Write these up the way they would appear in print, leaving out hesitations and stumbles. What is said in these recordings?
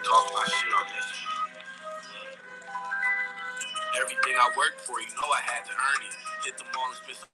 talk my shit on this. Everything I worked for, you know I had to earn it. Hit the mall and spend some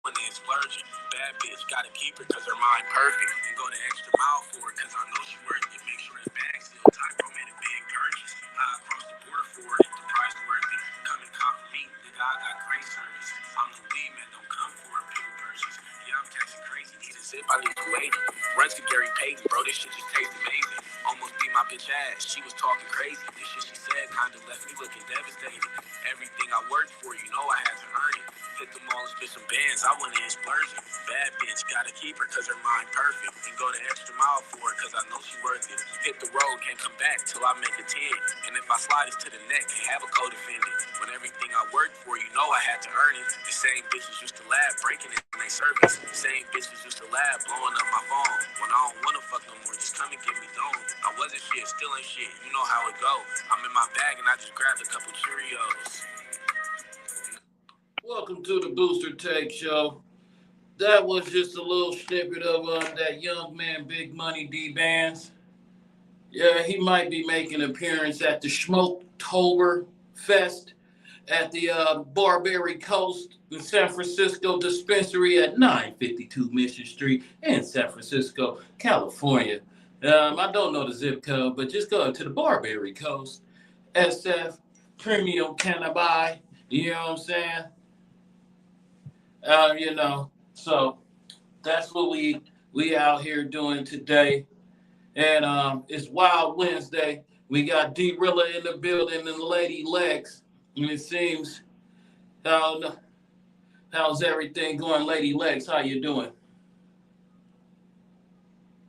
money and splurge it. Bad bitch, gotta keep her cause her mind perfect. And go the extra mile for her cause I know she worth it. Make sure his bag's still tight, bro, made a big purchase. I crossed the border for her, if the price worth it. Come and cop for me, nigga, I got great service. I'm the weed man, don't come for a pill purchase. Yeah, I'm texting crazy, need a zip, I need to wait. Runs to Gary Payton, bro, this shit just tastes amazing. Almost beat my bitch ass, she was talking crazy. This shit she said kinda left me looking devastated. Everything I worked for, you know I had to earn it. Hit the mall and spit some bands, I went in splurging. Bad bitch, gotta keep her cause her mind perfect. And go the extra mile for her cause I know she worth it. Hit the road, can't come back till I make a 10. And if I slide it to the neck, can't have a co-defendant. When everything I worked for, you know I had to earn it. The same bitches used to laugh, breaking it in their service. The same bitches used to laugh, blowing up my phone. When I don't wanna fuck no more, just come and get me done. I wasn't shit, still ain't shit, you know how it go. I'm in my bag and I just grabbed a couple Cheerios. Welcome to the Booster Take Show. That was just a little snippet of that young man, Big Money D Bands. Yeah, he might be making an appearance at the Schmoketober Fest at the Barbary Coast in San Francisco dispensary at 952 Mission Street in San Francisco, California. I don't know the zip code, but just go to the Barbary Coast. SF Premium Cannabis. You know what I'm saying? So that's what we out here doing today. And it's Wild Wednesday. We got D Rilla in the building and Lady Lex. And it seems how's everything going, Lady Lex? How you doing?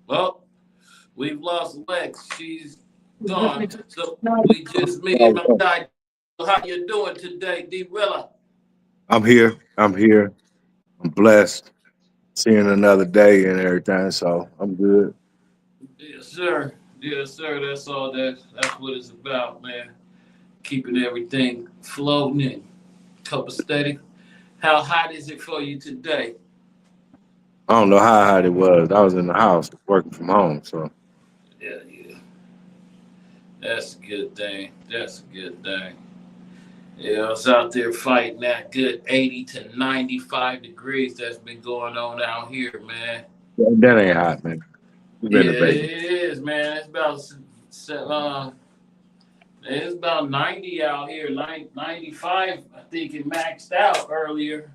Well, we've lost Lex. She's gone. So we just me and my guy. How you doing today, D Rilla? I'm here. I'm here. I'm blessed. Seeing another day and everything, so I'm good. Yes, sir. Yes, sir. That's what it's about, man. Keeping everything floating and copacetic. How hot is it for you today? I don't know how hot it was. I was in the house working from home, so Yeah. That's a good thing. That's a good thing. Yeah, I was out there fighting that good 80 to 95 degrees that's been going on out here, man. that ain't hot, man. You Yeah, been a baby. it is, man. It's about 90 out here. 95, I think it maxed out earlier.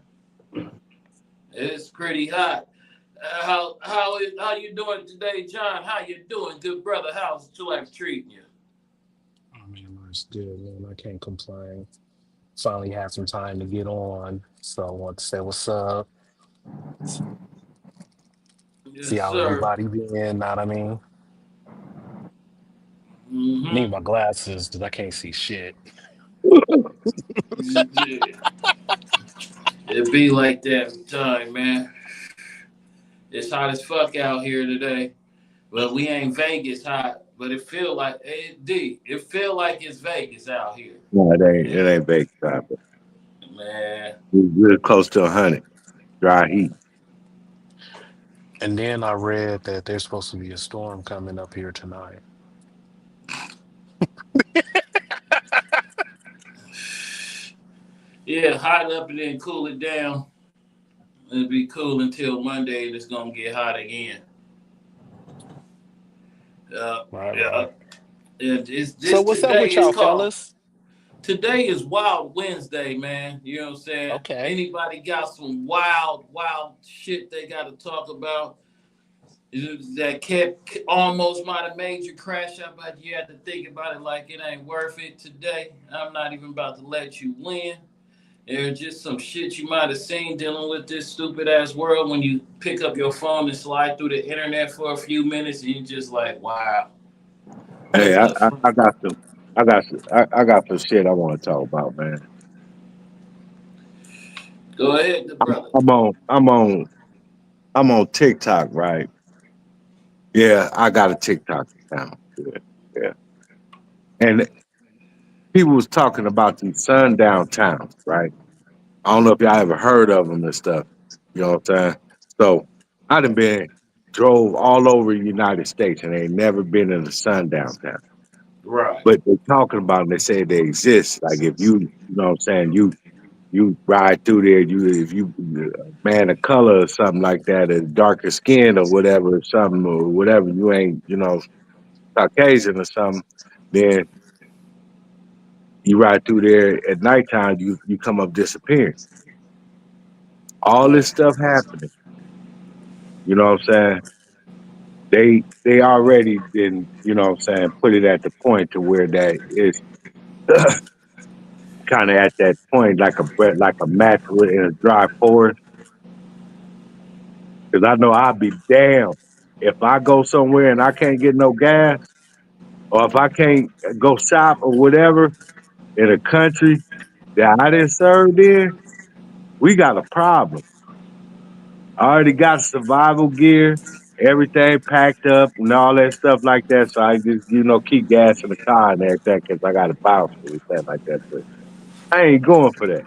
It's pretty hot. How you doing today, John? How you doing, good brother? How's life treating you? I mean, it's good, man. I can't complain. Finally had some time to get on, so I want to say what's up. Yes, See how sir. everybody been. Know what I mean? I need Mm-hmm. my glasses because I can't see shit. Yeah. It be like that time, man. It's hot as fuck out here today. But we ain't Vegas hot. But it feel like it feel like it's Vegas out here. No, it ain't. Yeah. It ain't baked time, but Man. we're real close to 100. Dry heat. And then I read that there's supposed to be a storm coming up here tonight. Yeah, hot up and then cool it down. It'll be cool until Monday and it's gonna get hot again. Uh, Right, yeah. right. It's So this what's up today with is y'all, called fellas? Today is Wild Wednesday, man. You know what I'm saying? Okay. Anybody got some wild shit they got to talk about that kept almost might have made you crash out, but you had to think about it like it ain't worth it today. I'm not even about to let you win. There's just some shit you might have seen dealing with this stupid ass world when you pick up your phone and slide through the internet for a few minutes and you're just like, wow, Hey, what the fuck? I got some. I got some shit I want to talk about, man. Go ahead, the I'm, brother. I'm on. I'm on. I'm on TikTok, right? Yeah, I got a TikTok account. Yeah, yeah. And people was talking about these sundown towns, right? I don't know if y'all ever heard of them and stuff. You know what I'm saying? So I drove all over the United States and ain't never been in a sundown town. Right. but they're talking about them. They say they exist. Like if you know what I'm saying, you ride through there, if you a man of color or something like that, or darker skin or whatever, something or whatever, you ain't Caucasian or something, then you ride through there at nighttime, you come up disappearing. All this stuff happening. You know what I'm saying? They already been, what I'm saying, put it at the point to where that is kind of at that point like a match in a dry forest. Because I know I'll be damned if I go somewhere and I can't get no gas, or if I can't go shop or whatever in a country that I didn't serve in, we got a problem. I already got survival gear, everything packed up and all that stuff like that. So I just, keep gas in the car and everything because I got to bounce with that like that. But I ain't going for that.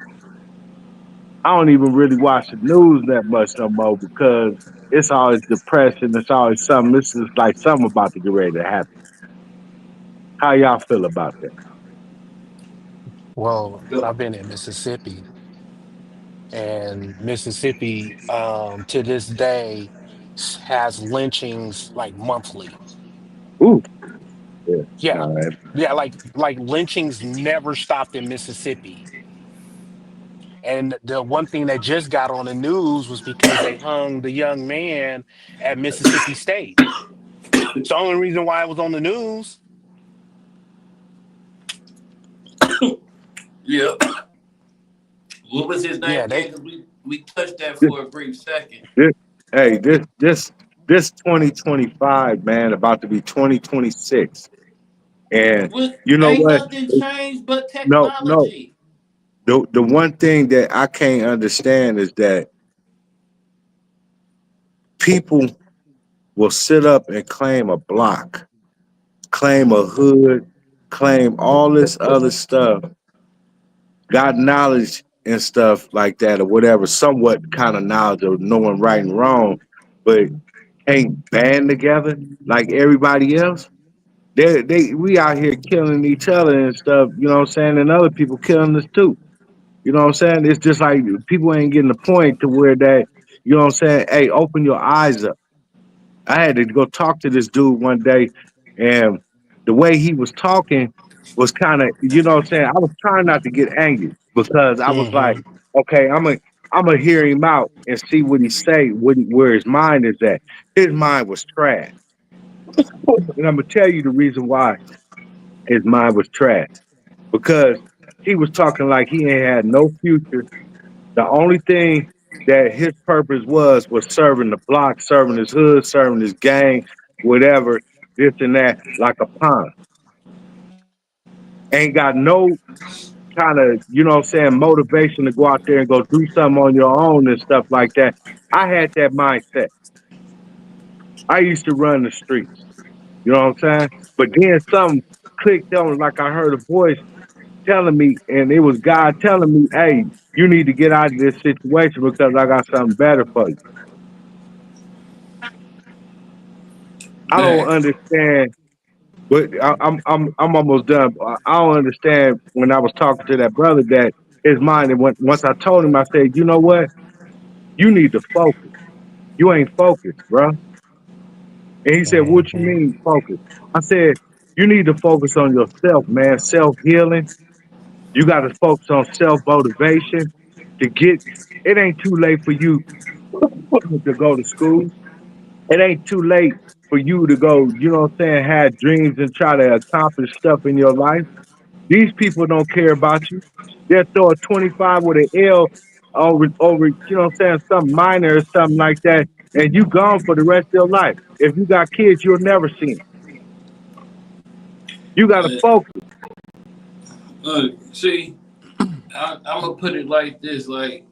I don't even really watch the news that much no more because it's always depressing. It's always something. This is like something about to get ready to happen. How y'all feel about that? Well, Go. I've been in Mississippi, and Mississippi, to this day, has lynchings like monthly. Ooh, yeah. Yeah, All right. yeah, like lynchings never stopped in Mississippi. And the one thing that just got on the news was because they hung the young man at Mississippi State. It's the only reason why it was on the news. Yeah. What was his name Yeah, again? they 'Cause we touched that This, for a brief second. this, hey, this 2025, man, about to be 2026. And What you know ain't what? nothing changed but No. technology. The one thing that I can't understand is that people will sit up and claim a block, claim a hood, claim all this other stuff, got knowledge and stuff like that or whatever, somewhat kind of knowledge of knowing right and wrong, but ain't band together like everybody else. We out here killing each other and stuff, you know what I'm saying, and other people killing us too. You know what I'm saying? It's just like people ain't getting the point to where that, you know what I'm saying? Hey, open your eyes up. I had to go talk to this dude one day, and the way he was talking was kind of, you know what I'm saying? I was trying not to get angry because I was like, hmm okay, I'm gonna hear him out and see what he say, where his mind is at. His mind was trash, and I'm gonna tell you the reason why his mind was trash because he was talking like he ain't had no future. The only thing that his purpose was serving the block, serving his hood, serving his gang, whatever, this and that, like a pawn. Ain't got no kind of, you know what I'm saying, motivation to go out there and go do something on your own and stuff like that. I had that mindset. I used to run the streets, you know what I'm saying? But then something clicked on, like I heard a voice telling me, and it was God telling me, hey, you need to get out of this situation because I got something better for you. I don't Man. understand, but I'm almost done. I don't understand when I was talking to that brother that his mind. And once I told him, I said, you know what? You need to focus. You ain't focused, bro. And he said, what you hmm mean focus? I said, you need to focus on yourself, man. Self healing. You got to focus on self motivation to get. It ain't too late for you to go to school. It ain't too late for you to go, you know what I'm saying, have dreams and try to accomplish stuff in your life. These people don't care about you. They'll throw a 25 with an L over, you know what I'm saying, some minor or something like that, and you gone for the rest of your life. If you got kids, you'll never see them. You got to Uh, focus. see, I'm gonna put it like this: like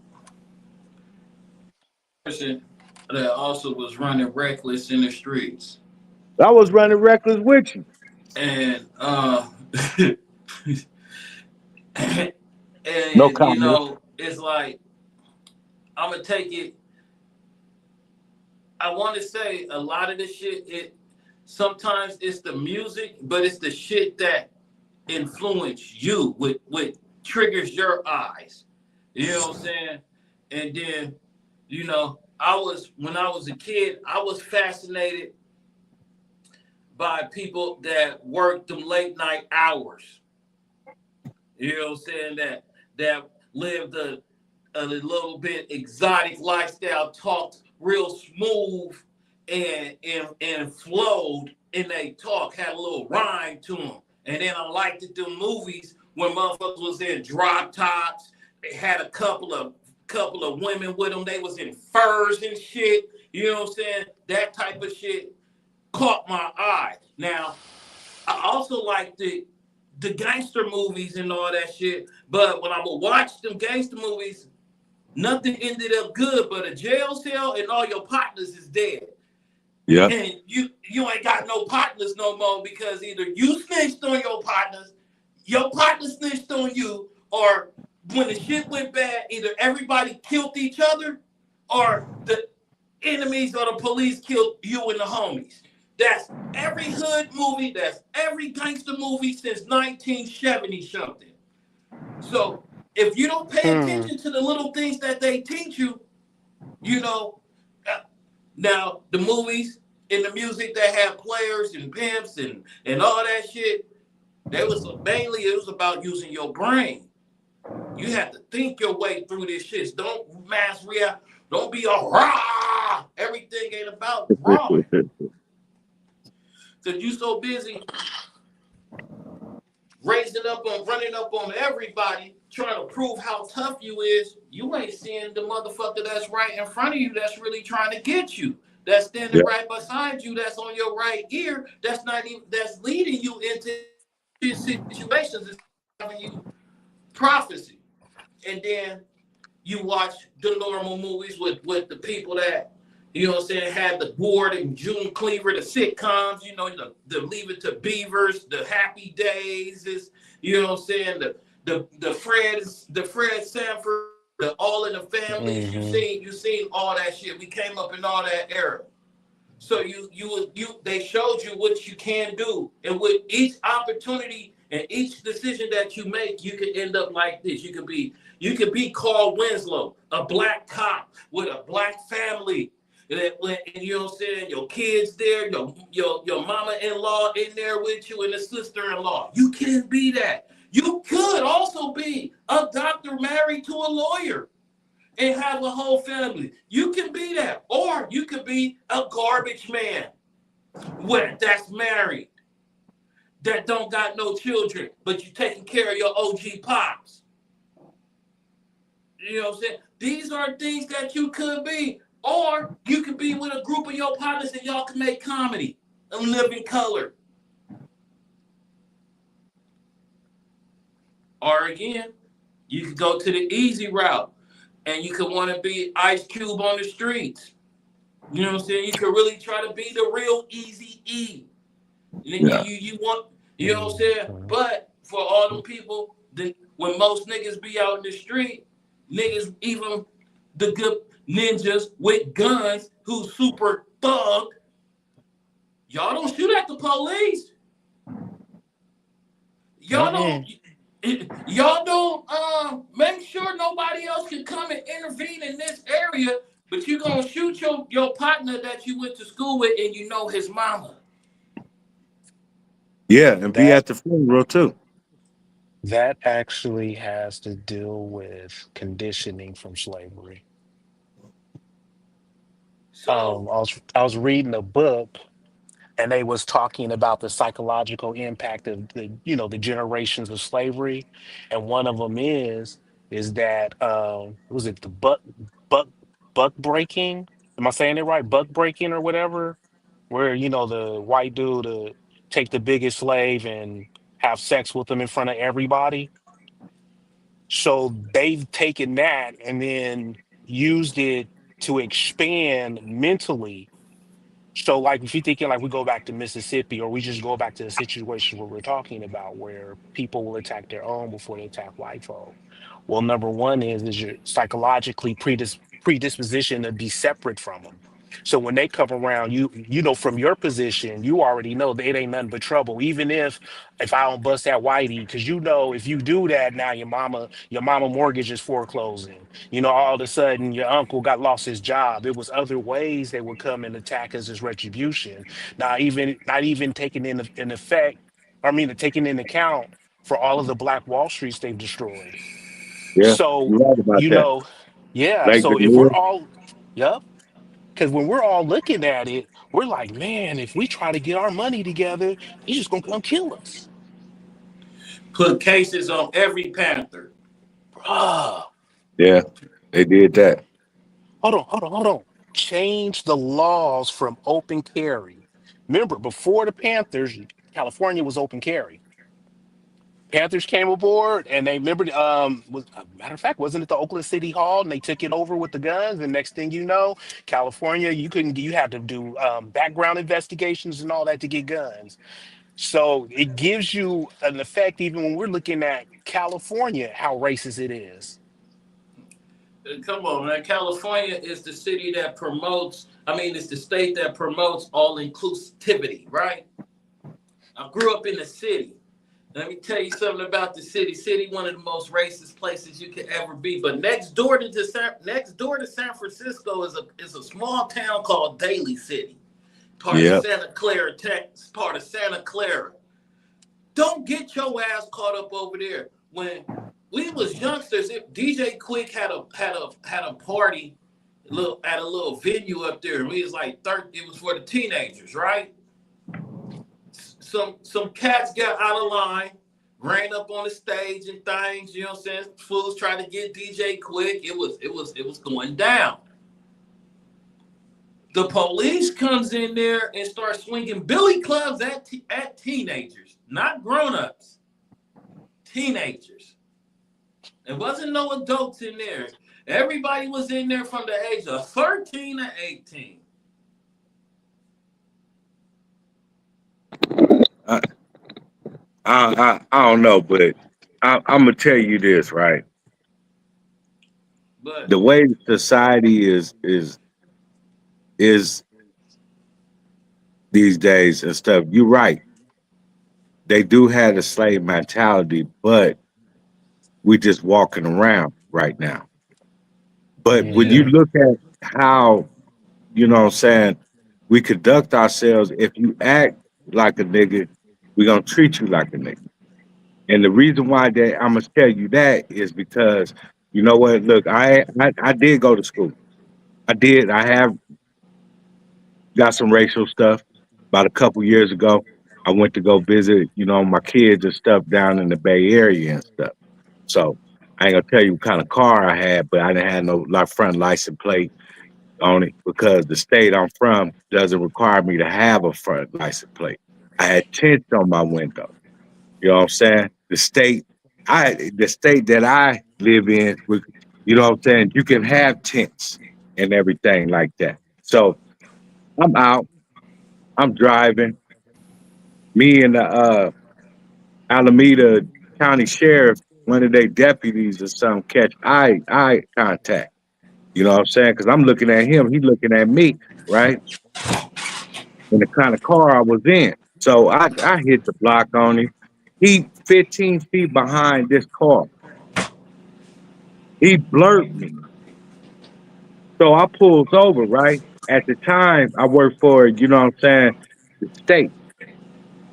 person that also was running reckless in the streets, I was running reckless with you. and No and comment. it's like I'm gonna take it. I want to say a lot of the shit. Sometimes it's the music, but it's the shit that influence you with triggers your eyes. You know what I'm saying? And then, I was when I was a kid, I was fascinated by people that worked them late night hours. You know what I'm saying? That lived a little bit exotic lifestyle, talked real smooth and flowed in they talk, had a little rhyme to them. And then I liked it, the movies when motherfuckers was in drop tops. They had a couple of women with them. They was in furs and shit. You know what I'm saying? That type of shit caught my eye. Now, I also like the gangster movies and all that shit. But when I would watch them gangster movies, nothing ended up good, but a jail cell and all your partners is dead. Yeah. And you ain't got no partners no more because either you snitched on your partner snitched on you, or when the shit went bad, either everybody killed each other or the enemies or the police killed you and the homies. That's every hood movie, that's every gangster movie since 1970 something. So if you don't pay Hmm. attention to the little things that they teach you, you know, uh, now the movies and the music that have players and pimps and all that shit, they was mainly it was about using your brain. You have to think your way through this shit. Don't mass react. Don't be a rah. Everything ain't about raw. Cause you so busy raising up on running up on everybody, trying to prove how tough you is, you ain't seeing the motherfucker that's right in front of you that's really trying to get you. That's standing Yeah. right beside you, that's on your right ear, that's not even that's leading you into situations, is giving you prophecy. And then you watch the normal movies with the people that you know what I'm saying had the Ward and June Cleaver, the sitcoms, the Leave It to Beavers, the Happy Days, is you know what I'm saying the Fred Sanford, the All in the Families. You Hmm. seen you seen all that shit. We came up in all that era. So they showed you what you can do, and with each opportunity and each decision that you make, you could end up like this. You could be Carl Winslow, a black cop with a black family. And you know what I'm saying? Your kids there, your mama-in-law in there with you, and the sister-in-law. You can be that. You could also be a doctor married to a lawyer and have a whole family. You can be that. Or you could be a garbage man that's married, that don't got no children, but you taking care of your OG pops. You know what I'm saying? These are things that you could be. Or you could be with a group of your partners and y'all can make comedy and live in color. Or again, you could go to the easy route and you could want to be Ice Cube on the streets. You know what I'm saying? You could really try to be the real Easy E. And then Yeah. you want, you know what I'm saying? Hmm. But for all them people, when most niggas be out in the street, niggas, even the good ninjas with guns who super thug, y'all don't shoot at the police. Y'all don't. Hmm. Y'all don't make sure nobody else can come and intervene in this area, but you gonna shoot your partner that you went to school with and you know his mama. Yeah, and be That at the funeral too. that actually has to deal with conditioning from slavery. So I was reading a book, and they was talking about the psychological impact of the generations of slavery, and one of them is that was it the buck buck breaking? Am I saying it right? Buck breaking or whatever, where the white dude take the biggest slave and have sex with them in front of everybody. So they've taken that and then used it to expand mentally. So, like, if you're thinking like we go back to Mississippi, or we just go back to the situation where we're talking about, where people will attack their own before they attack white folk. Well, number one is you're psychologically predisposition to be separate from them. So when they come around, you know from your position, you already know that it ain't nothing but trouble. Even if I don't bust that whitey, because you know if you do that now, your mama mortgage is foreclosing. You know, all of a sudden your uncle got lost his job. It was other ways they would come and attack us as retribution. Not even taking in effect, I mean, taking into account for all of the Black Wall Streets they've destroyed. Yeah, So, you're right about you that. know, yeah. Like the So if we're news. all, yep, because when we're all looking at it, we're like, man, if we try to get our money together, he's just gonna come kill us. Put cases on every Panther. Bruh. Yeah, they did that. Hold on. Change the laws from open carry. Remember, before the Panthers, California was open carry. Panthers came aboard and they remember was matter of fact, wasn't it the Oakland City Hall and they took it over with the guns and next thing you know, California, you had to do background investigations and all that to get guns. So it gives you an effect even when we're looking at California, how racist it is. Come on, man. California is the city that promotes, it's the state that promotes all inclusivity, right? I grew up in the city. Let me tell you something about the city. City, one of the most racist places you could ever be. But next door to San Francisco is a small town called Daly City, part of Yeah, Santa Clara, Texas, part of Santa Clara. Don't get your ass caught up over there. When we was youngsters, if DJ Quick had a party at a little venue up there, and we was like 30, it was for the teenagers, right? Some cats got out of line, ran up on the stage and things, you know what I'm saying? Fools tried to get DJ Quick. It was going down. The police comes in there and starts swinging billy clubs at teenagers, not grown-ups, teenagers. There wasn't no adults in there. Everybody was in there from the age of 13 to 18. I, I don't know, but I'm gonna tell you this, right? But The way society is these days and stuff. You're right. They do have a slave mentality, but we're just walking around right now. But when you Hmm. look at how, what I'm saying, we conduct ourselves, if you act like a nigga, we're gonna treat you like a nigga. And the reason why that I'm gonna tell you that is because you know what? Look, I did go to school. I did. I have got some racial stuff. About a couple years ago, I went to go visit, my kids and stuff down in the Bay Area and stuff. So I ain't gonna tell you what kind of car I had, but I didn't have no like front license plate on it because the state I'm from doesn't require me to have a front license plate. I had tents on my window. You know what I'm saying? The state that I live in, you know what I'm saying? You can have tents and everything like that. So I'm out, I'm driving. Me and the Alameda County Sheriff, one of their deputies or something, catch eye contact. You know what I'm saying? Because I'm looking at him, he looking at me, right? In the kind of car I was in. So I hit the block on him. He 15 feet behind this car. He blurred me. So I pulls over, right? At the time, I worked for, what I'm saying, the state.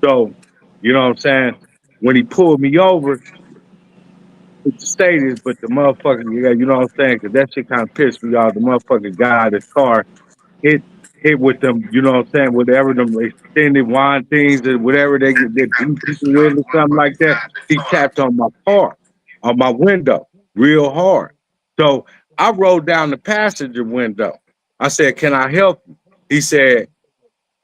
So, you know what I'm saying? When he pulled me over, it's the state is, but the motherfucker, yeah, you know what I'm saying? Because that shit kind of pissed me off. The motherfucker got out of his car, hit hit with them, you know what I'm saying? Whatever them extended wine things or whatever they beat people with or something like that. He tapped on my car, on my window, real hard. So I rolled down the passenger window. I said, "Can I help you?" He said,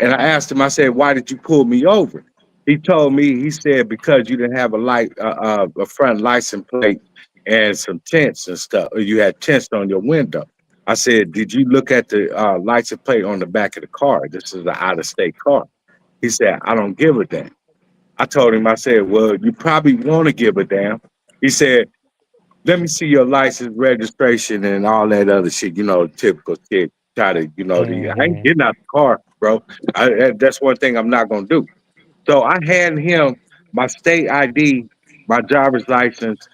and I asked him, I said, "Why did you pull me over?" He told me, he said, because you didn't have a front license plate and some tents and stuff, or you had tents on your window. I said, "Did you look at the license plate on the back of the car? This is an out of state car." He said, "I don't give a damn." I told him, I said, "Well, you probably want to give a damn." He said, "Let me see your license, registration, and all that other shit, typical shit." Try to, I ain't Hmm. getting out the car, bro. That's one thing I'm not gonna do. So I hand him my state ID, my driver's license,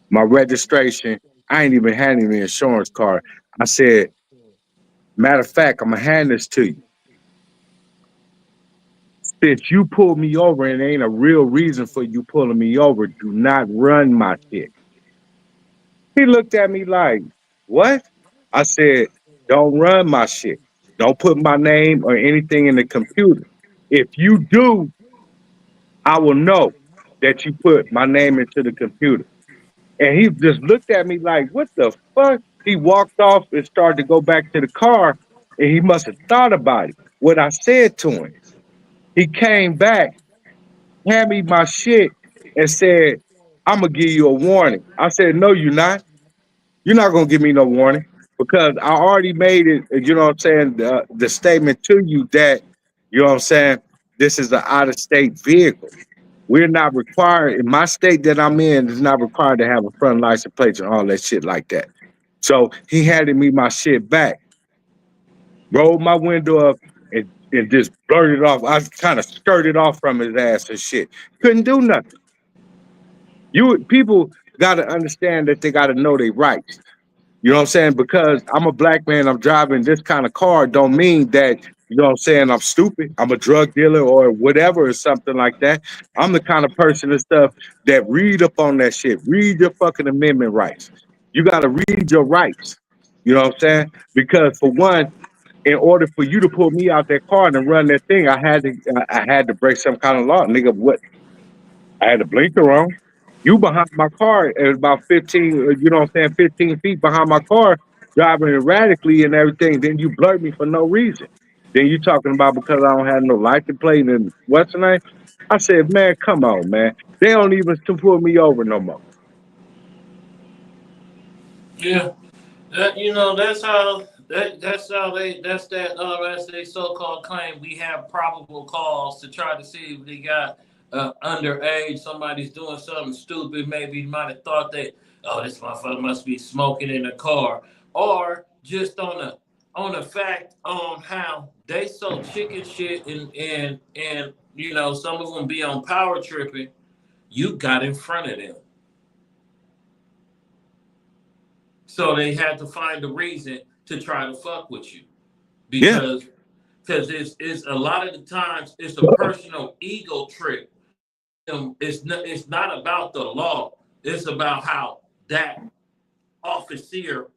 my registration. I ain't even handing the insurance card. I said, matter of fact, I'm gonna hand this to you. Since you pulled me over and ain't a real reason for you pulling me over, do not run my shit. He looked at me like, what? I said, don't run my shit. Don't put my name or anything in the computer. If you do, I will know that you put my name into the computer. And he just looked at me like, what the fuck? He walked off and started to go back to the car, and he must have thought about it. What I said to him. He came back, handed me my shit, and said, I'm gonna give you a warning. I said, no, you're not. You're not gonna give me no warning because I already made it, you know what I'm saying, the statement to you that, you know what I'm saying, this is an out of state vehicle. We're not required in my state that I'm in is not required to have a front license plate and all that shit like that. So he handed me my shit back, rolled my window up, and just blurted off. I kind of skirted off from his ass and shit. Couldn't do nothing. You people got to understand that they got to know their rights. You know what I'm saying? Because I'm a black man, I'm driving this kind of car, don't mean that, you know what I'm saying, I'm stupid. I'm a drug dealer or whatever or something like that. I'm the kind of person and stuff that read up on that shit. Read your fucking amendment rights. You got to read your rights. You know what I'm saying? Because for one, in order for you to pull me out that car and run that thing, I had to break some kind of law. Nigga, what? I had a blinker on. You behind my car at about 15, you know what I'm saying, 15 feet behind my car, driving erratically and everything. Then you blurt me for no reason. Then you talking about because I don't have no license plate and what's the name? I said, man, come on, man. They don't even pull me over no more. Yeah, that's that that's their so-called claim. We have probable cause to try to see if they got underage. Somebody's doing something stupid. Maybe you might have thought that, oh, this motherfucker must be smoking in the car, or just on the fact on how they so chicken shit and some of them be on power tripping. You got in front of them. So they had to find a reason to try to fuck with you Yeah. because it's a lot of the times it's a personal ego trip. It's not about the law. It's about how that officer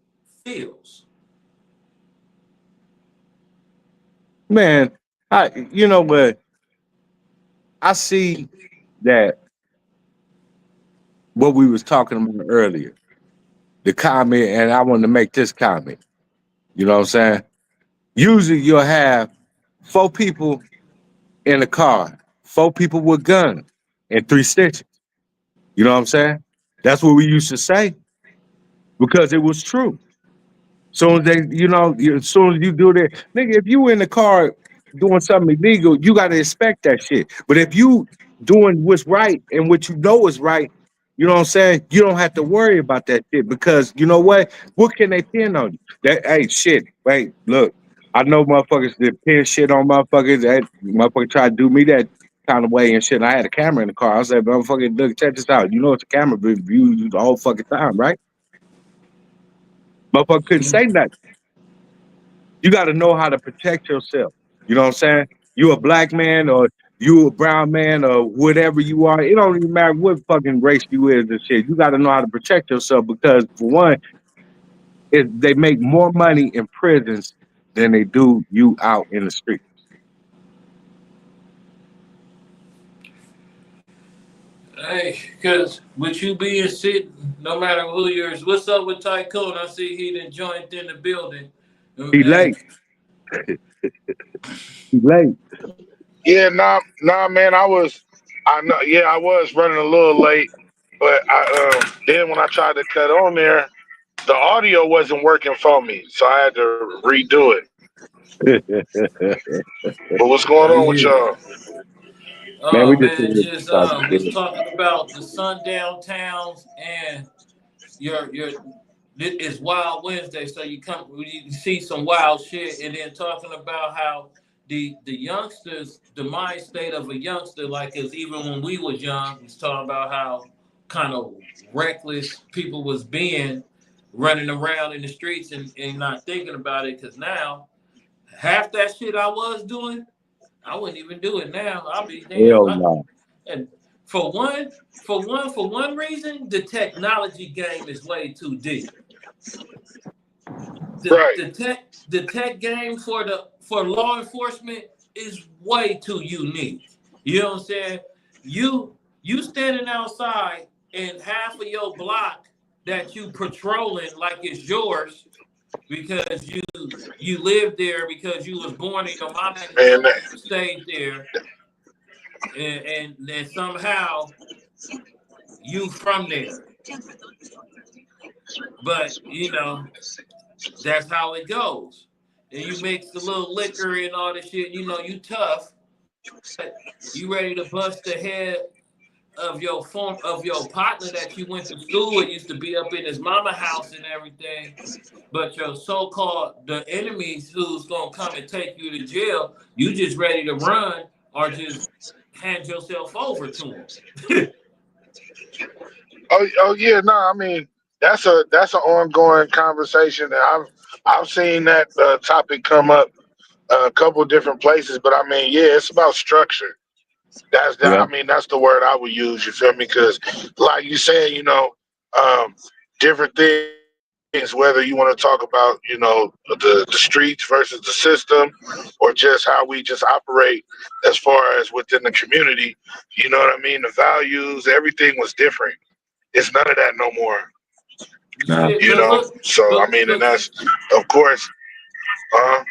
feels. Man, you know what? I see that what we was talking about earlier, the comment, and I wanted to make this comment. You know what I'm saying? Usually you'll have four people in a car, four people with guns, and three stitches. You know what I'm saying? That's what we used to say because it was true. Soon as as soon as you do that, nigga, if you in the car doing something illegal, you got to expect that shit. But if you doing what's right and what you know is right, you know what I'm saying? You don't have to worry about that shit because you know what? What can they pin on you? That hey shit. Wait, look, I know motherfuckers that pin shit on motherfuckers. That motherfucker tried to do me that kind of way and shit. And I had a camera in the car. I said, motherfucker, look, check this out. You know it's a camera view the whole fucking time, right? Motherfucker couldn't say nothing. You got to know how to protect yourself. You know what I'm saying? You a black man or you a brown man or whatever you are. It don't even matter what fucking race you is and shit. You got to know how to protect yourself because for one, they make more money in prisons than they do you out in the street. Hey, because with you being sitting, no matter who yours, what's up with Tycoon? I see he done joined in the building. He Hey, late. He late. Yeah, nah, man. I know. Yeah, I was running a little late, but then when I tried to cut on there, the audio wasn't working for me, so I had to redo it. But what's going on with yeah. y'all? Man, we Oh just man, just was talking about the sundown towns and your it's Wild Wednesday, so you see some wild shit, and then talking about how the youngsters, the mind state of a youngster, like, cause even when we was young, was talking about how kind of reckless people was being running around in the streets and not thinking about it. Cause now half that shit I was doing, I wouldn't even do it now. I'll be damn. Hell no. And for one reason, the technology game is way too deep. Right. The tech game for law enforcement is way too unique. You know what I'm saying? You standing outside and half of your block that you patrolling like it's yours because you live there because you was born in your mom And stayed there and then somehow you from there. But you know, that's how it goes. And you mix the little liquor and all this shit, you know, you tough. You ready to bust the head of your partner that you went to school with, used to be up in his mama house and everything. But your so-called the enemies who's gonna come and take you to jail, you just ready to run or just hand yourself over to them. oh yeah, no, I mean that's an ongoing conversation, and I've seen that topic come up a couple different places. But I mean, yeah, it's about structure. Yeah. I mean, that's the word I would use. You feel me? Because, like you said, you know, different things. Whether you want to talk about, you know, the streets versus the system, or just how we just operate as far as within the community. You know what I mean? The values, everything was different. It's none of that no more. Nah. Shit, You but know. look, So I mean, and but that's of course. I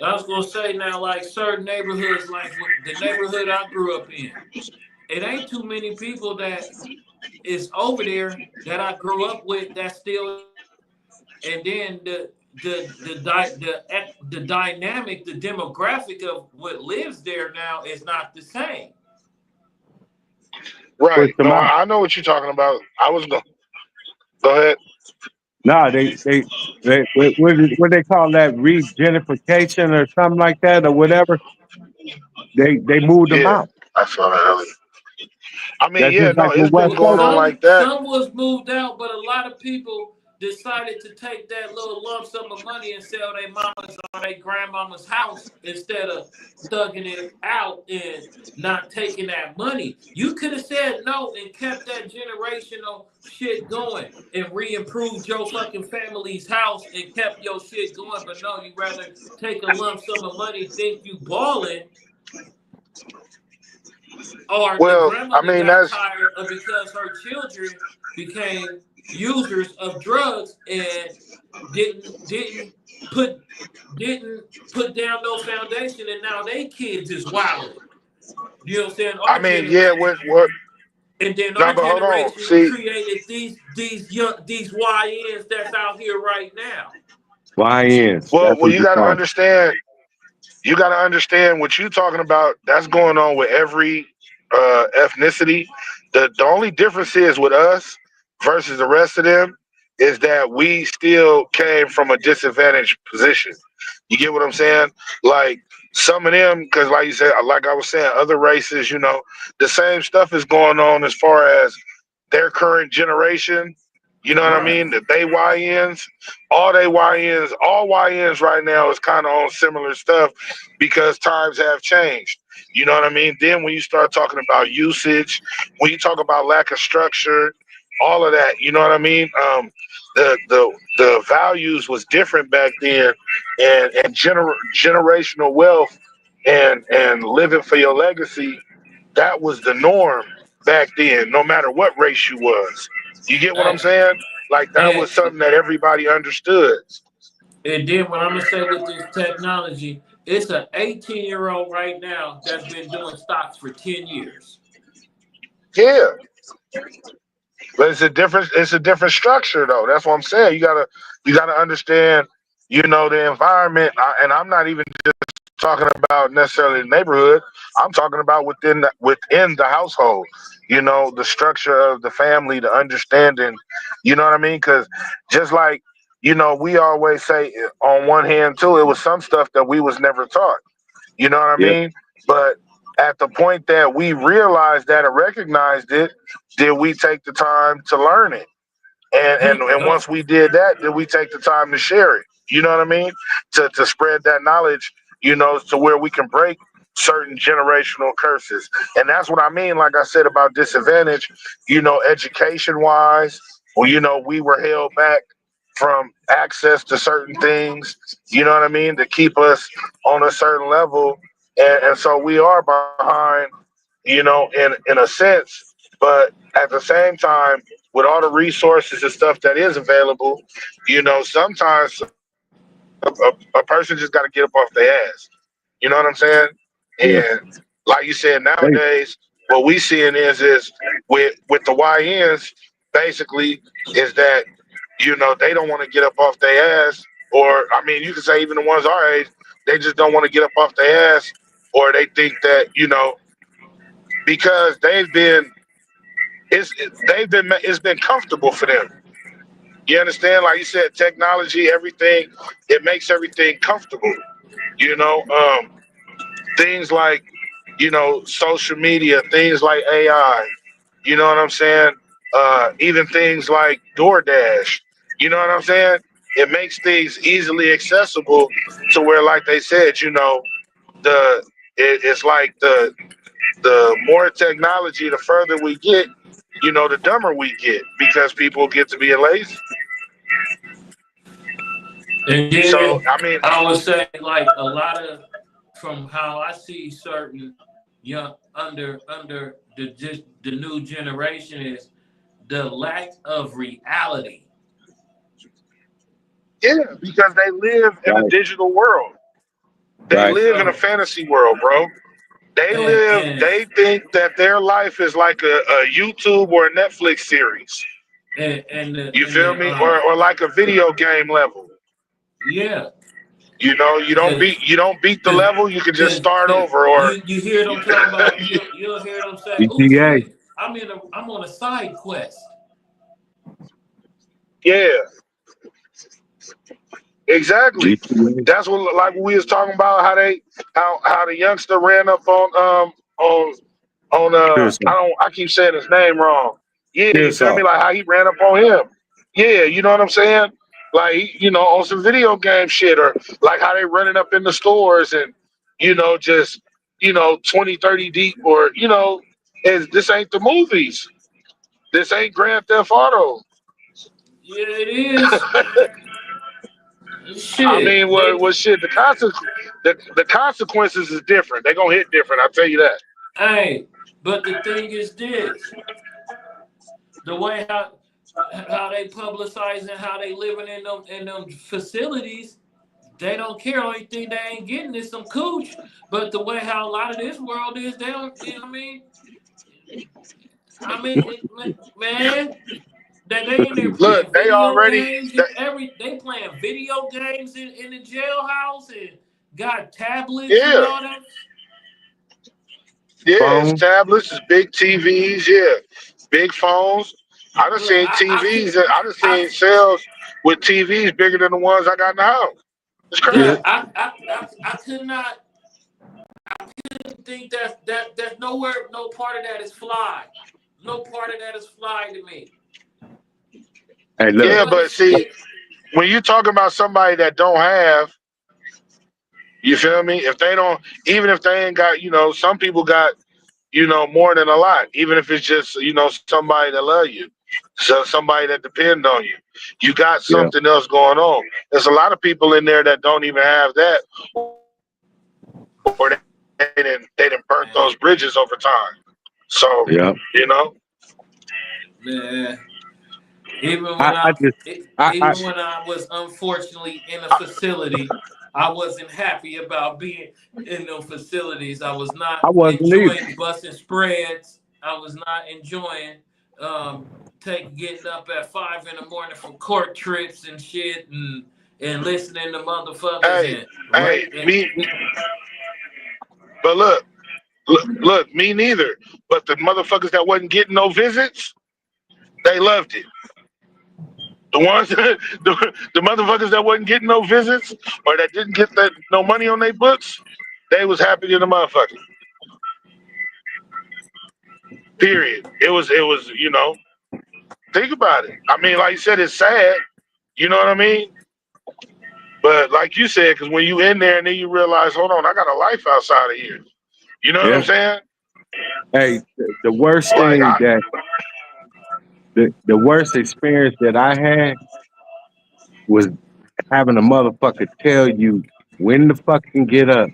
was gonna say now, like certain neighborhoods, like the neighborhood I grew up in, it ain't too many people that is over there that I grew up with that still. And then the dynamic, the demographic of what lives there now is not the same. Right. Push them No, out. I know what you're talking about. I was going. Go ahead. Nah, what they call that, regentrification or something like that or whatever. They moved them Yeah, out. I saw that earlier. I mean, That's yeah, just no, like it's with been West Well, going Coast. on like that. some was moved out, but a lot of people decided to take that little lump sum of money and sell their mama's or their grandmama's house instead of thugging it out and not taking that money. You could have said no and kept that generational shit going and re-improved your fucking family's house and kept your shit going, but no, you rather take a lump sum of money, think you balling, or the Well, I grandmother mean, got that's tired of because her children became users of drugs and didn't put didn't put down no foundation, and now they kids is wilding. You know what I'm saying? I mean, yeah, what? And then No, our but hold on. generation See, created these YNs that's out here right now. YNs. That's well, what you they got to call. understand. You got to understand what you're talking about. That's going on with every ethnicity. The only difference is with us versus the rest of them is that we still came from a disadvantaged position. You get what I'm saying? Like some of them, because like you said, like I was saying, other races, you know, the same stuff is going on as far as their current generation. You know what I Right. mean? The they YNs, all YNs right now is kind of on similar stuff because times have changed. You know what I mean? Then when you start talking about usage, when you talk about lack of structure, all of that, you know what I mean? The values was different back then, and generational wealth and living for your legacy, that was the norm back then, no matter what race you was. You get what I'm Hey, saying? Like that and, was something that everybody understood. and then what I'm gonna say with this technology, it's an 18-year-old right now that's been doing stocks for 10 years. Yeah. But it's a different structure though. That's what I'm saying. You gotta understand, you know, the environment. And I'm not even just talking about necessarily the neighborhood. I'm talking about within the household. You know, the structure of the family, the understanding. You know what I mean? Because just like we always say, on one hand too, it was some stuff that we was never taught. You know what I Yeah. mean? But at the point that we realized that and recognized it, did we take the time to learn it? And once we did that, then we take the time to share it. You know what I mean? To spread that knowledge, to where we can break certain generational curses. And that's what I mean, like I said about disadvantage, education wise, well, we were held back from access to certain things, you know what I mean, to keep us on a certain level. And so we are behind, in a sense, but at the same time, with all the resources and stuff that is available, sometimes a person just got to get up off their ass. You know what I'm saying? Yeah. And like you said, They, nowadays, what we seeing is with the YNs, basically, is that they don't want to get up off their ass, or I mean, you can say even the ones our age, they just don't want to get up off their ass, or they think that because it's been comfortable for them. You understand? Like you said, technology, everything, it makes everything comfortable. You know, things like, social media, things like AI, you know what I'm saying? Even things like DoorDash, you know what I'm saying? It makes things easily accessible to where, like they said, it's like the more technology, the further we get, the dumber we get because people get to be lazy. And So, then I mean, I would say, like, a lot of, from how I see certain young under the new generation, is the lack of reality. yeah, because they live in a right. digital world. They Right. live in a So fantasy world, bro. and They think that their life is like a YouTube or a Netflix series. You and feel the me? Or like a video game level. yeah, You don't beat the because level, you can just start over you hear them talking about, you'll hear them say, "Oh GTA. shit, I'm on a side quest." yeah, exactly. GTA. That's what, like we was talking about, how the youngster ran up on Pearson. I keep saying his name wrong. Yeah, you feel me? Pearson. Like how he ran up on him. Yeah, you know what I'm saying? Like on some video game shit, or like how they running up in the stores and just 20, 30 deep, or this ain't the movies. This ain't Grand Theft Auto. Yeah, it is. I Shit, mean, what shit? The consequences is different. They gonna hit different. I'll tell you that. hey, but the thing is this: the way how they publicize and how they living in them facilities, they don't care. Only thing they ain't getting is some cooch. But the way how a lot of this world is, they don't. You know what I mean? Man, they in there Look, playing video games they, and they playing video games in the jailhouse and got tablets and yeah. all that. Yeah, it's Phone. tablets, it's big TVs, yeah, big phones. I done Look, seen TVs, I done seen sales with TVs bigger than the ones I got in the house. It's Yeah. crazy. I could not think that nowhere, no part of that is fly. No part of that is fly to me. Hey, look. Yeah, What but is see, when you talking about somebody that don't have, you feel me? If they don't, even if they ain't got, some people got, more than a lot. Even if it's just, somebody that love you, so somebody that depend on you. You got Yeah. something else going on. There's a lot of people in there that don't even have that, or they didn't burnt those man? bridges over time. So, Yeah. you know, Man, even when I just. I. even when I was unfortunately in a facility, I wasn't happy about being in them facilities. I was not I wasn't either. enjoying busting spreads. I was not enjoying getting up at 5 in the morning from court trips and shit, and listening to motherfuckers hey, and hey, rape and me, But look, me neither. But the motherfuckers that wasn't getting no visits, they loved it. The ones, the motherfuckers that wasn't getting no visits or that didn't get that no money on their books, they was happy in the motherfucker. Period. It was, think about it. I mean, like you said, it's sad. You know what I mean? But like you said, because when you in there and then you realize, hold on, I got a life outside of here. You know what I'm Yeah. saying? Hey, the worst Like, thing that the worst experience that I had was having a motherfucker tell you when to fucking get up.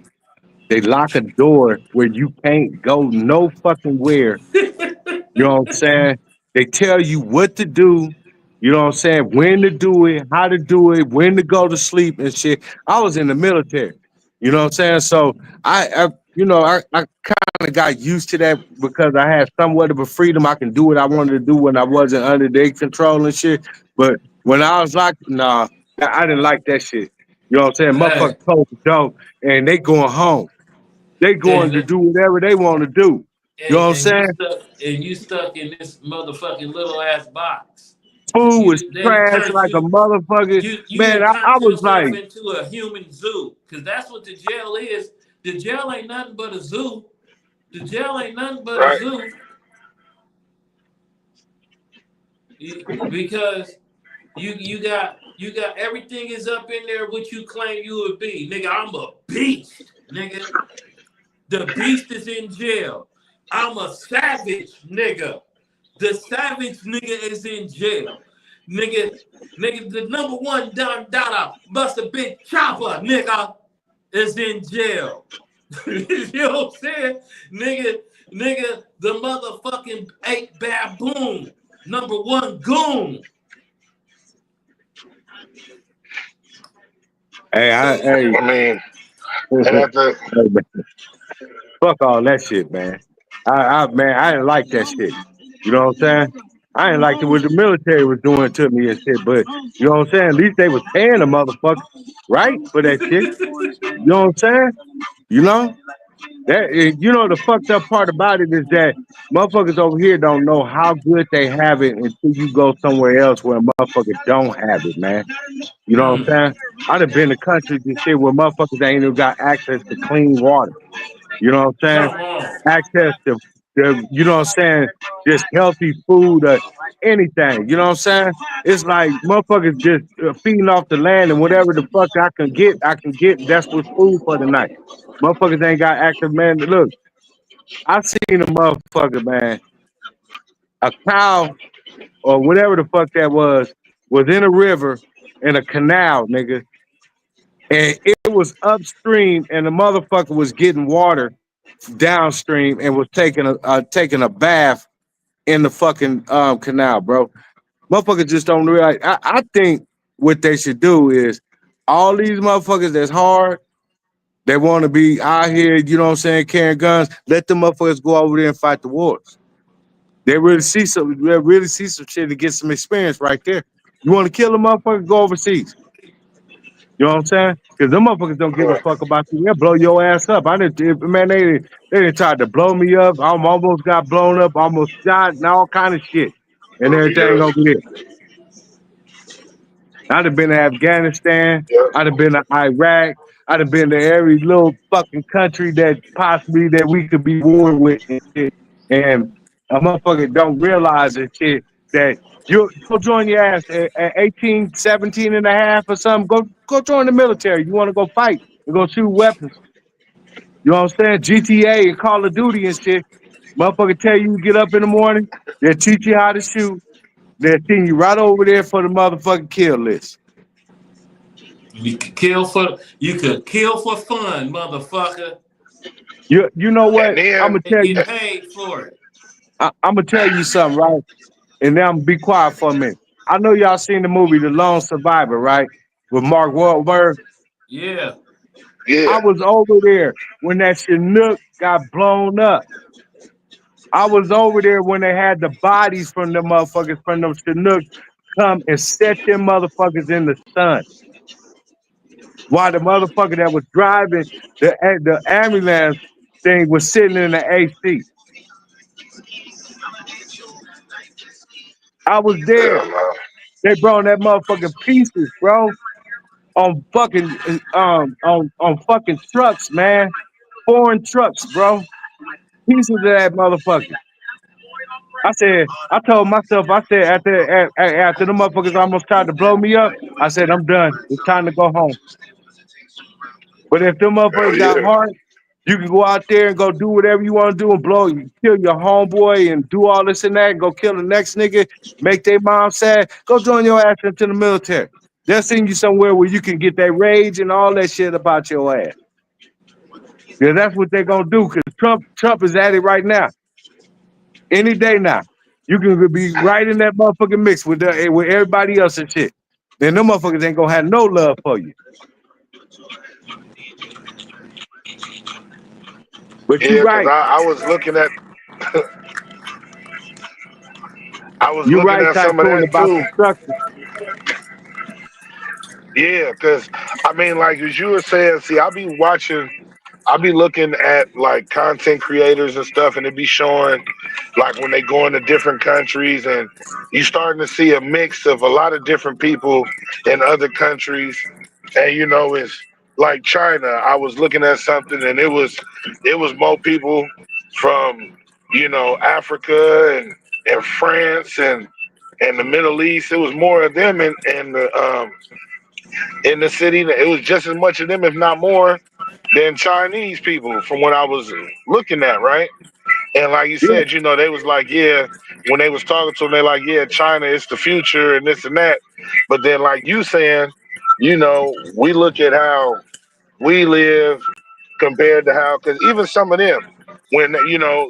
They lock a door where you can't go no fucking where. You know what I'm saying? They tell you what to do. You know what I'm saying? When to do it, how to do it, when to go to sleep and shit. I was in the military. You know what I'm saying? So I kind of got used to that because I had somewhat of a freedom. I can do what I wanted to do when I wasn't under their control and shit. But when I was like, nah, I didn't like that shit. You know what I'm saying? Hey, Motherfuckers told the dope and they going home. They going to and do whatever they want to do. You know what I'm and saying? you stuck in this motherfucking little ass box. Food was You they done trash turned like a you motherfucker. you Man, done I turned was yourself like, into a human zoo. Cause that's what the jail is. The jail ain't nothing but a zoo. The jail ain't nothing but a right? zoo. Because you got everything is up in there what you claim you would be. Nigga, I'm a beast, nigga. The beast is in jail. I'm a savage, nigga. The savage nigga is in jail. Nigga, the number one Don Dada must have been Chopper, nigga, is in jail. You know what I'm saying? Nigga, the motherfucking 8 baboon, number one goon. So hey, I mean, and at the fuck all that shit, man. Man, I didn't like that shit. You know what I'm saying? I didn't like it what the military was doing to me and shit, but you know what I'm saying? At least they was paying the motherfucker, right? For that shit. You know what I'm saying? You know? The fucked up part about it is that motherfuckers over here don't know how good they have it until you go somewhere else where a motherfucker don't have it, man. You know what I'm saying? I'd have been to countries and shit where motherfuckers ain't even got access to clean water. You know what I'm saying? come on. Access to you know what I'm saying? Just healthy food or anything. You know what I'm saying? It's like motherfuckers just feeding off the land and whatever the fuck I can get. That's what's food for the night. Motherfuckers ain't got active man. Look, I seen a motherfucker, man, a cow or whatever the fuck that was in a river in a canal, nigga. And it was upstream and the motherfucker was getting water downstream and was taking a bath in the fucking canal, bro. Motherfuckers just don't realize. I think what they should do is all these motherfuckers that's hard, they want to be out here, you know what I'm saying, carrying guns. Let them motherfuckers go over there and fight the wars. They really see some shit to get some experience right there. You want to kill a motherfucker, go overseas. You know what I'm saying? Because them motherfuckers don't give a right, fuck about you. They'll blow your ass up. Man, they didn't try to blow me up. I almost got blown up, almost shot, and all kind of shit. And everything yeah, over there. I'd have been to Afghanistan. yeah, I'd have been to Iraq. I'd have been to every little fucking country that possibly that we could be warring with and shit. And a motherfucker don't realize and shit that you go join your ass at 18, 17 and a half or something. Go join the military. You want to go fight and go shoot weapons. You know what I'm saying? GTA and Call of Duty and shit. Motherfucker tell you get up in the morning. They'll teach you how to shoot. They'll send you right over there for the motherfucking kill list. You could kill for fun, motherfucker, You know what? and then and get paid for it. I'm gonna tell you something, right? And now I'm gonna be quiet for a minute. I know y'all seen the movie The Lone Survivor, right? With Mark Wahlberg. Yeah. I yeah, was over there when that Chinook got blown up. I was over there when they had the bodies from the motherfuckers from them Chinooks come and set them motherfuckers in the sun. While the motherfucker that was driving the ambulance thing was sitting in the AC. I was there. Yeah, man. They brought that motherfucking pieces, bro, on fucking on fucking trucks, man. Foreign trucks, bro. Pieces of that motherfucker. I told myself, I said after the motherfuckers almost tried to blow me up, I said I'm done. It's time to go home. But if them Hell motherfuckers got yeah. heart, you can go out there and go do whatever you want to do and blow you, kill your homeboy and do all this and that and go kill the next nigga, make their mom sad. Go join your ass into the military. They'll send you somewhere where you can get that rage and all that shit about your ass. Yeah, that's what they're gonna do because Trump is at it right now. Any day now. You can be right in that motherfucking mix with everybody else and shit. Then them motherfuckers ain't gonna have no love for you. But you Yeah, because right. I was looking at You right, some of Tycoon, that about too. the structure. Yeah, because I mean, like as you were saying, see, I be looking at like content creators and stuff, and it be showing like when they go into different countries, and you starting to see a mix of a lot of different people in other countries, and it's like China. I was looking at something, and it was more people from Africa and France and the Middle East. It was more of them in the city. It was just as much of them, if not more, than Chinese people from what I was looking at, right? And like you Yeah, said, they was like, yeah, when they was talking to them, they like, yeah, China is the future and this and that. But then, like you saying, we look at how we live compared to how, because even some of them, when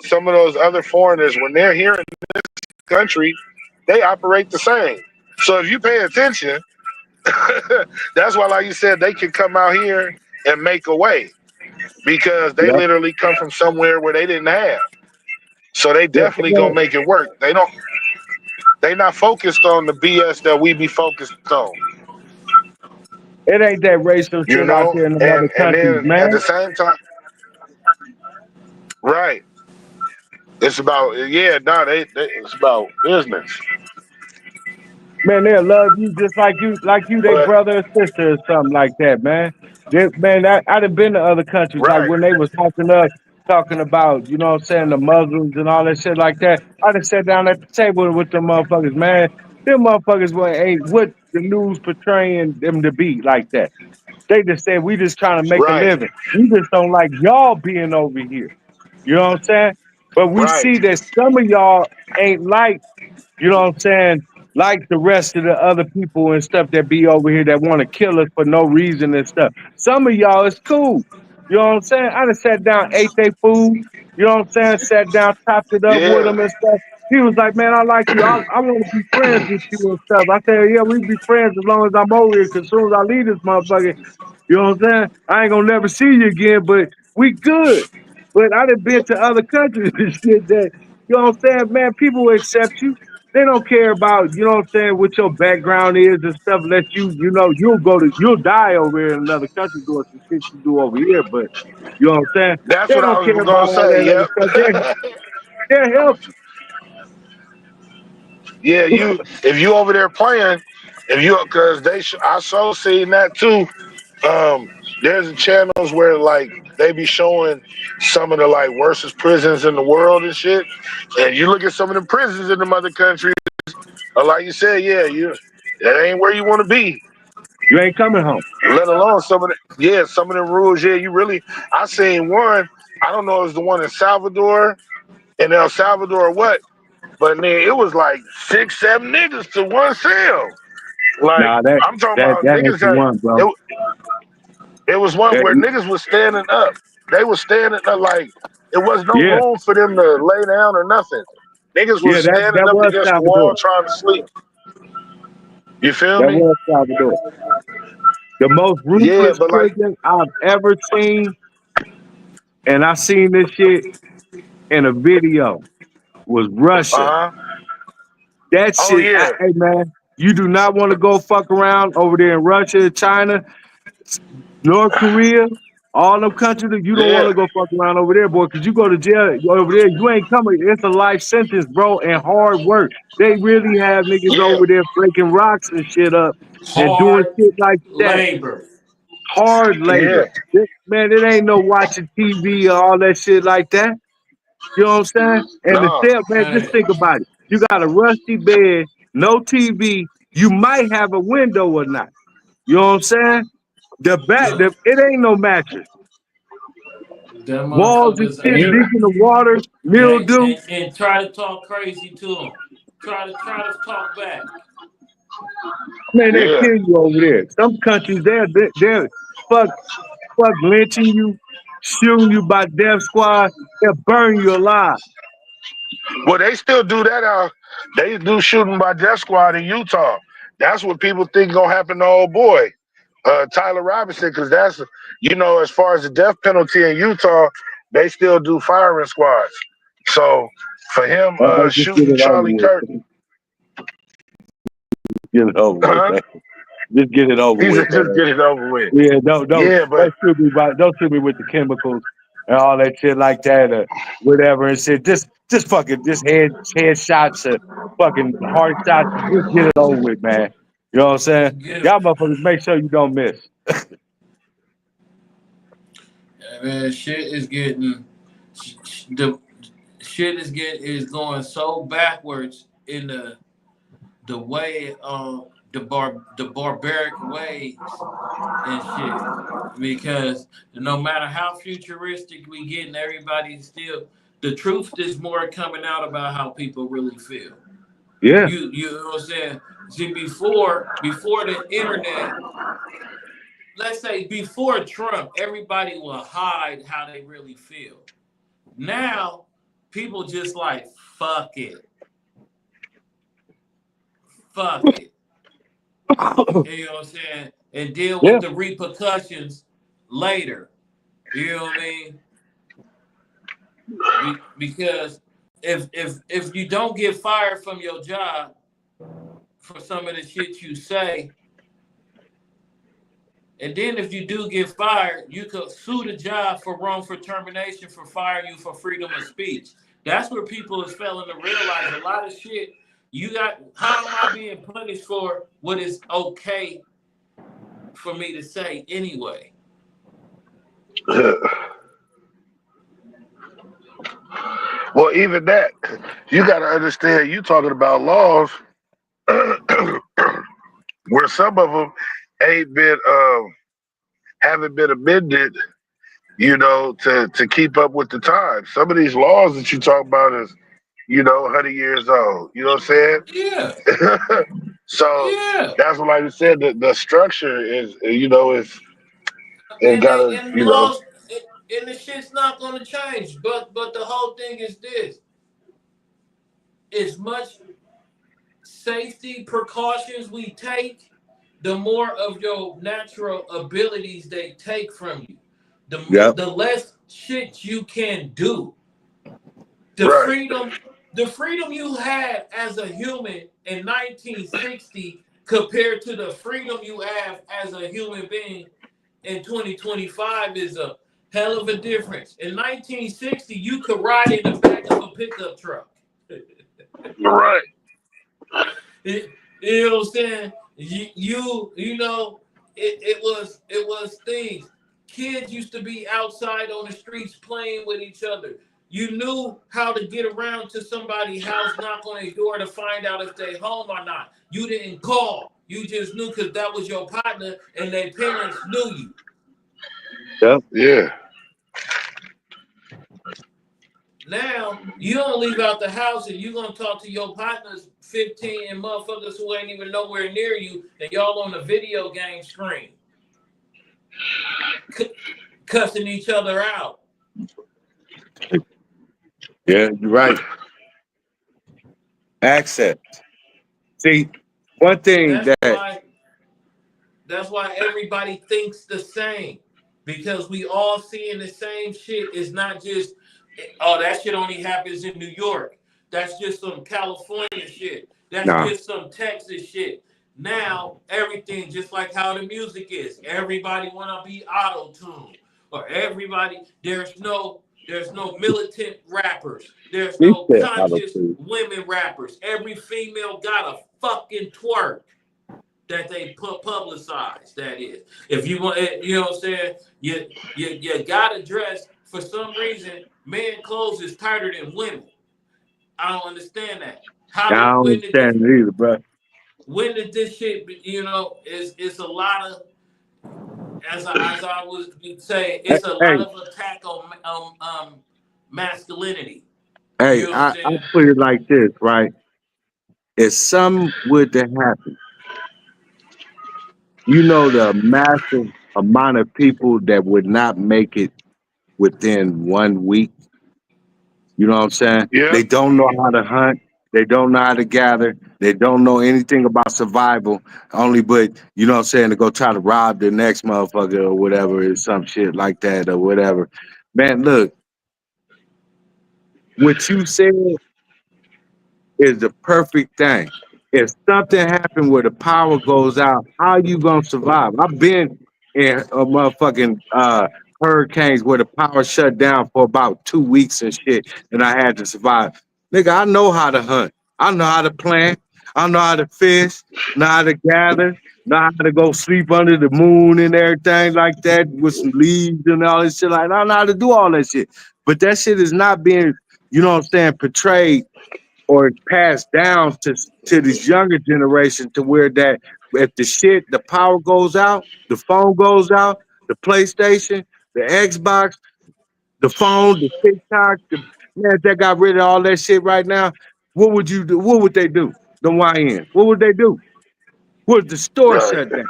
some of those other foreigners, when they're here in the country, they operate the same. So if you pay attention, that's why, like you said, they can come out here and make a way because they yeah, literally come from somewhere where they didn't have. So they yeah. definitely gonna make it work. They not focused on the BS that we be focused on, It ain't that racial you shit out know? there in the other And countries, then at the man. same time, right. It's about it's about business. Man, they'll love you just like you, they But brother or sister or something like that, man. Man, I done been to other countries, like right, when they was talking about, you know what I'm saying, the Muslims and all that shit like that. I done sat down at the table with them motherfuckers, man. Them motherfuckers ain't what the news portraying them to be like that. They just said we just trying to make a right, living. We just don't like y'all being over here. You know what I'm saying? But we right. see that some of y'all ain't like, you know what I'm saying, like the rest of the other people and stuff that be over here that want to kill us for no reason and stuff. Some of y'all is cool. You know what I'm saying? I done sat down, ate their food. You know what I'm saying? Sat down, chopped it up with Yeah. them and stuff. He was like, man, I like you. I want to be friends with you and stuff. I said, yeah, we be friends as long as I'm over here. Because as soon as I leave this motherfucker, you know what I'm saying? I ain't going to never see you again, but we good. But I done been to other countries and shit that, you know what I'm saying, man, people will accept you. They don't care about, you know what I'm saying, what your background is and stuff, unless you'll die over here in another country doing some shit you do over here, but you know what I'm saying? That's They what I don't was care gonna about all say. that other stuff. Yep. They'll help Yeah, you. if you over there playing, if you because I so seen that too. Um, there's channels where like they be showing some of the like worstest prisons in the world and shit, and you look at some of the prisons in them other countries, like you said, yeah, that ain't where you want to be. You ain't coming home. Let alone some of the rules. Yeah, you really. I seen one. I don't know if it's the one in Salvador, in El Salvador or what, but man, it was like 6, 7 niggas to one cell. Like Nah, that I'm talking that about that ain't niggas the that one, bro. it was one That, where niggas was standing up. They was standing up like it was no yeah, room for them to lay down or nothing. Niggas was yeah, standing that up was against the wall Salvador. trying to sleep. You feel That me? was Salvador. The most Yeah, ruthless but like, prison I've ever seen, and I seen this shit in a video, was Russia. uh huh. That Oh shit, yeah, hey man, you do not want to go fuck around over there in Russia, China, North Korea. All them countries that you don't want Yeah, to go fuck around over there, boy, because you go to jail over there, you ain't coming. It's a life sentence, bro, and hard work. They really have niggas yeah, over there breaking rocks and shit up and doing Hard shit like that. labor. Hard yeah. labor. Man, it ain't no watching TV or all that shit like that. You know what I'm saying? And the No, cell, man, just Man, think about it. You got a rusty bed, no TV. You might have a window or not. You know what I'm saying? look, It ain't no mattress. them Walls and motherfuckers shit you. deep in the water, mildew. and try to talk crazy to them. Try to talk back. Man, they'll Yeah. kill you over there. Some countries, they're fuck, fuck lynching you, shooting you by death squad. They'll burn you alive. Well, they still do that out. They do shooting by death squad in Utah. That's what people think gonna happen to old boy, Tyler Robinson, because that's as far as the death penalty in Utah, they still do firing squads. So for him Just get shooting it over Charlie with. Kirk, Get it over with, huh? man. Just get it over He said with, just man. get it over with. Yeah, don't Yeah, but don't shoot me with the chemicals and all that shit like that or whatever and shit. Just fucking just head shots or fucking hard shots. Just get it over with, man. You know what I'm saying? Get Y'all motherfuckers make sure you don't miss. man, the shit is going so backwards in the way the barbaric ways and shit. Because no matter how futuristic we get, and everybody's still the truth is more coming out about how people really feel. Yeah, You know what I'm saying? See, before the internet, let's say before Trump, everybody will hide how they really feel. Now, people just like fuck it. Fuck it. You know what I'm saying? And deal yeah, with the repercussions later. You know what I mean? Because if you don't get fired from your job for some of the shit you say, and then if you do get fired, you could sue the job for wrongful termination for firing you for freedom of speech. That's where people is failing to realize a lot of shit. How am I being punished for what is okay for me to say anyway? well, even that, you got to understand. You talking about laws where some of them ain't been haven't been amended, to keep up with the times. Some of these laws that you talk about is, 100 years old. You know what I'm saying? Yeah, So yeah. that's what, like you said, the structure is, is it And gotta, laws and the shit's not gonna change. But the whole thing is this: as much safety precautions we take, the more of your natural abilities they take from you. yep, The less shit you can do. The right. freedom you had as a human in 1960 compared to the freedom you have as a human being in 2025 is a hell of a difference. In 1960, you could ride in the back of a pickup truck. Right. You know what I'm saying? You know, it was things. Kids used to be outside on the streets playing with each other. You knew how to get around to somebody's house, knock on their door to find out if they home or not. You didn't call. You just knew because that was your partner and their parents knew you. yep. Yeah. Now, you don't leave out the house and you're going to talk to your partners, 15 and motherfuckers who ain't even nowhere near you, and y'all on a video game screen. Cussing each other out. Yeah, you're right. Access. See, one thing That's why everybody thinks the same. Because we all seeing the same shit. It's not just, oh, that shit only happens in New York. That's just some California shit. That's nah, just some Texas shit. Now, everything, just like how the music is. Everybody want to be auto-tuned. or everybody. There's no militant rappers. There's He no said conscious attitude. women rappers. Every female got a fucking twerk that they publicize. That is, if you want, you know what I'm saying. You gotta dress. For some reason, men clothes is tighter than women. I don't understand that. I don't understand it either, bro. When did this shit? You know, it's a lot of, as I was saying, it's a Hey, lot of attack on masculinity. hey, You know what I'm I saying? put it like this, right? If some would to happen, you know the massive amount of people that would not make it within 1 week. You know what I'm saying? Yeah. They don't know how to hunt. They don't know how to gather. They don't know anything about survival. Only but you know what I'm saying, to go try to rob the next motherfucker or whatever, or some shit like that or whatever. Man, look, what you said is the perfect thing. If something happened where the power goes out, how you gonna survive? I've been in a motherfucking hurricanes where the power shut down for about 2 weeks and shit, and I had to survive. Nigga, I know how to hunt. I know how to plant. I know how to fish. Know how to gather. Know how to go sleep under the moon and everything like that with some leaves and all this shit. Like I know how to do all that shit. But that shit is not being, you know what I'm saying, portrayed or passed down to this younger generation to where that if the power goes out, the phone goes out, the PlayStation, the Xbox, the phone, the TikTok, the man that got rid of all that shit right now, what would you do? What would they do? The YN. What would they do? Would the store Right. shut down?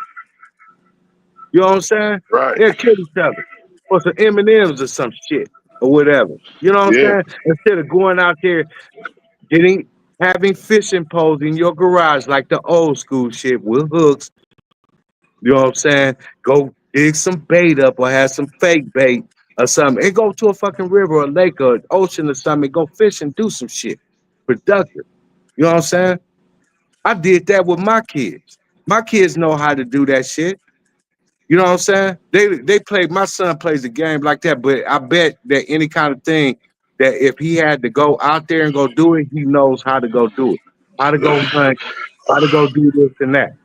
You know what I'm saying? Right. They'll kill each other. Or some M&Ms or some shit or whatever. You know what I'm Yeah. saying? Instead of going out there getting having fishing poles in your garage like the old school shit with hooks, you know what I'm saying? Go dig some bait up or have some fake bait or something. And go to a fucking river or lake or ocean or something. Go fish and do some shit. Productive. You know what I'm saying? I did that with my kids. My kids know how to do that shit. You know what I'm saying? They play. My son plays the game like that, but I bet that any kind of thing that if he had to go out there and go do it, he knows how to go do it. How to go hunt, how to go do this and that.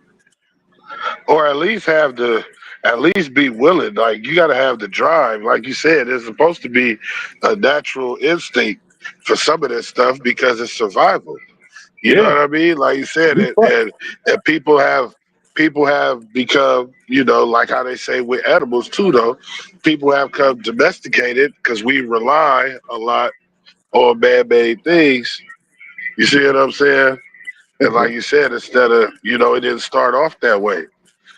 Or at least be willing. Like you got to have the drive. Like you said, it's supposed to be a natural instinct for some of this stuff because it's survival. You know Yeah. what I mean? Like you said, You fuck- and people have become, like how they say with animals too. Though people have come domesticated because we rely a lot on man-made things. You see what I'm saying? And like you said, instead of it didn't start off that way.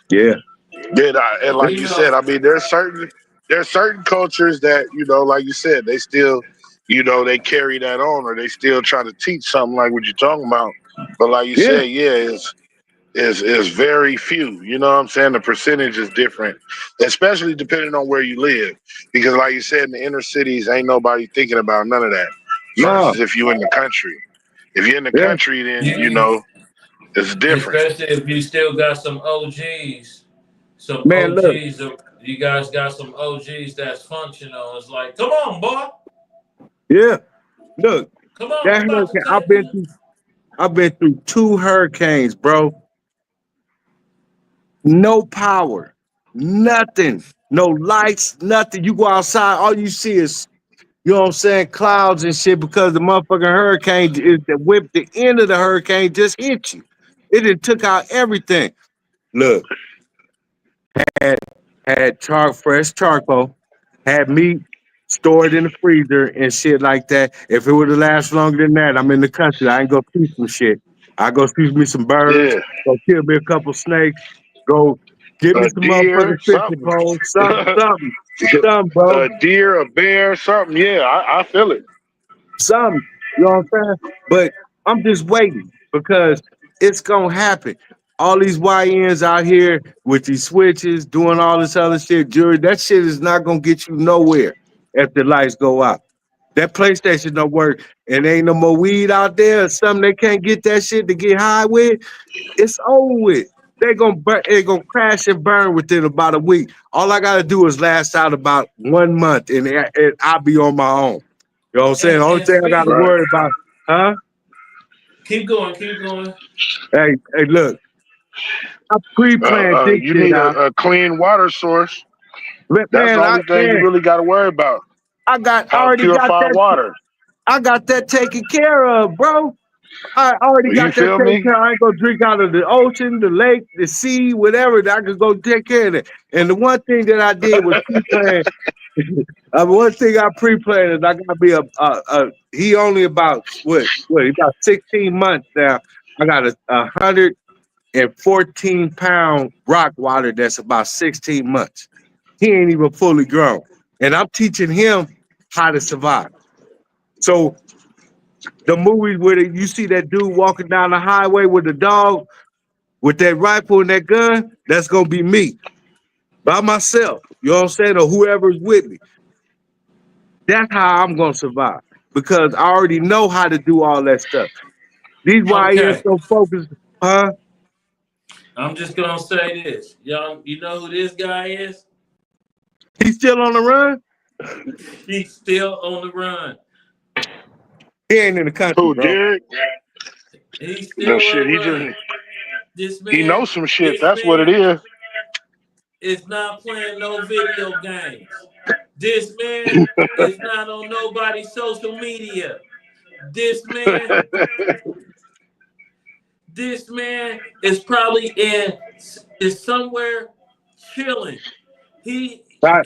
Yeah. And like You you said, know, I mean, there's certain cultures that like you said, they still, they carry that on, or they still try to teach something like what you're talking about. But like you Yeah. said, yeah, is very few. You know what I'm saying? The percentage is different, especially depending on where you live. Because like you said, in the inner cities, ain't nobody thinking about none of that. No. Versus if you in the country. If you're in the Yeah. country, then you, it's different. especially if you still got some OGs, some Man, look. OGs. You guys got some OGs that's functional. It's like, come on, boy, Yeah. Look. come on, That we about to hurricane. take it. I've been through 2 hurricanes, bro. No power. Nothing. No lights, nothing. You go outside, all you see is, you know what I'm saying, clouds and shit because the motherfucking hurricane is the whip, the end of the hurricane just hit you. It done took out everything. Look, had fresh charcoal, had meat stored in the freezer and shit like that. If it would have lasted longer than that, I'm in the country. I ain't go see some shit. I go see me some birds, Yeah, go kill me a couple snakes, go get me a some deer, motherfucking fishing something. poles, something, bro. A deer, a bear, something. Yeah, I feel it. Some, you know what I'm saying? But I'm just waiting because it's gonna happen. All these YNs out here with these switches, doing all this other shit, jury, that shit is not gonna get you nowhere if the lights go out. That PlayStation don't work and ain't no more weed out there or something they can't get that shit to get high with. It's over with. It gonna crash and burn within about a week. All I gotta do is last out about 1 month, and I'll be on my own. You know what I'm saying? The only And thing I gotta speak. Right. worry about, huh? Keep going. Keep going. Hey, look, I pre-planned this You shit need out. a clean water source. That's the Man, only thing you really got to worry about. I How already got purified that. water. I got that taken care of, bro. I already You got that feel taken me? care of. I ain't gonna drink out of the ocean, the lake, the sea, whatever. I could go take care of it. And the one thing that I did was pre-plan. One thing I pre-planned is I gotta be he only about he about 16 months now. I got a 114-pound rock water that's about 16 months. He ain't even fully grown. And I'm teaching him how to survive. So the movies where you see that dude walking down the highway with the dog, with that rifle and that gun, that's gonna be me. By myself. You know what I'm saying? Or whoever's with me. That's how I'm gonna survive. Because I already know how to do all that stuff. These YNs Okay. so focused, huh? I'm just gonna say this. Y'all, you know who this guy is? He's still on the run? He's still on the run. He ain't in the country, Who, bro. Derek? He's No still shit. on He the run. just This he man, knows some shit. this That's what it man is. is not playing no video games. This man is not on nobody's social media. This man is probably is somewhere chilling. He I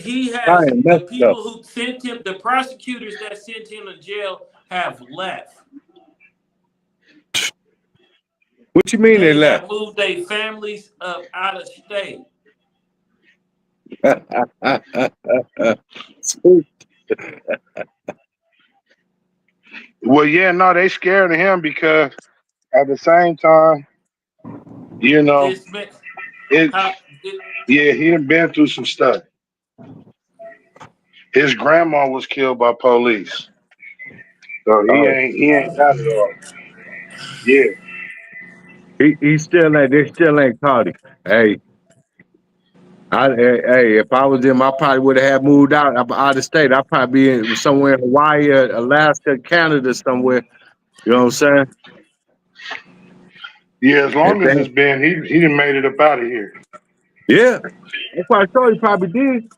has am the messed up. people who sent him, the prosecutors that sent him to jail have left. What you mean they They left? have moved their families up out of state. Well, yeah, no, they scared of him because at the same time, you know, This man, it. how, Yeah, he done been through some stuff. His grandma was killed by police, so Oh, he ain't got it all. Yeah, he still ain't. They still ain't caught him. Hey, hey, if I was him, I probably would have had moved out of state. I'd probably be somewhere in Hawaii, Alaska, Canada, somewhere. You know what I'm saying? yeah. As If long as they, it's been, he done made it up out of here. yeah, that's why I told you probably did.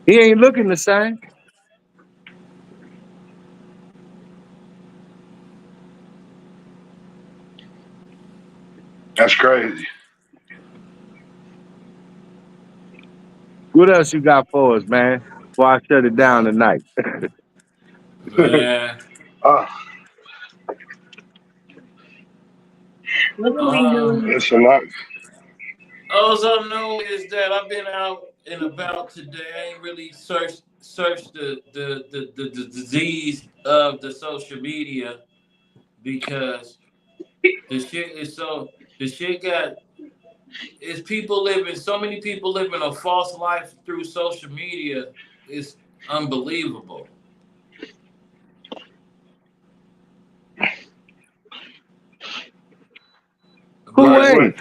He ain't looking the same. That's crazy. What else you got for us, man? Before I shut it down tonight. man, Uh, uh, it's a lot. all I know is that I've been out and about today. I ain't really searched the disease of the social media because the shit got is people living so many people living a false life through social media. It's unbelievable. Who But ain't?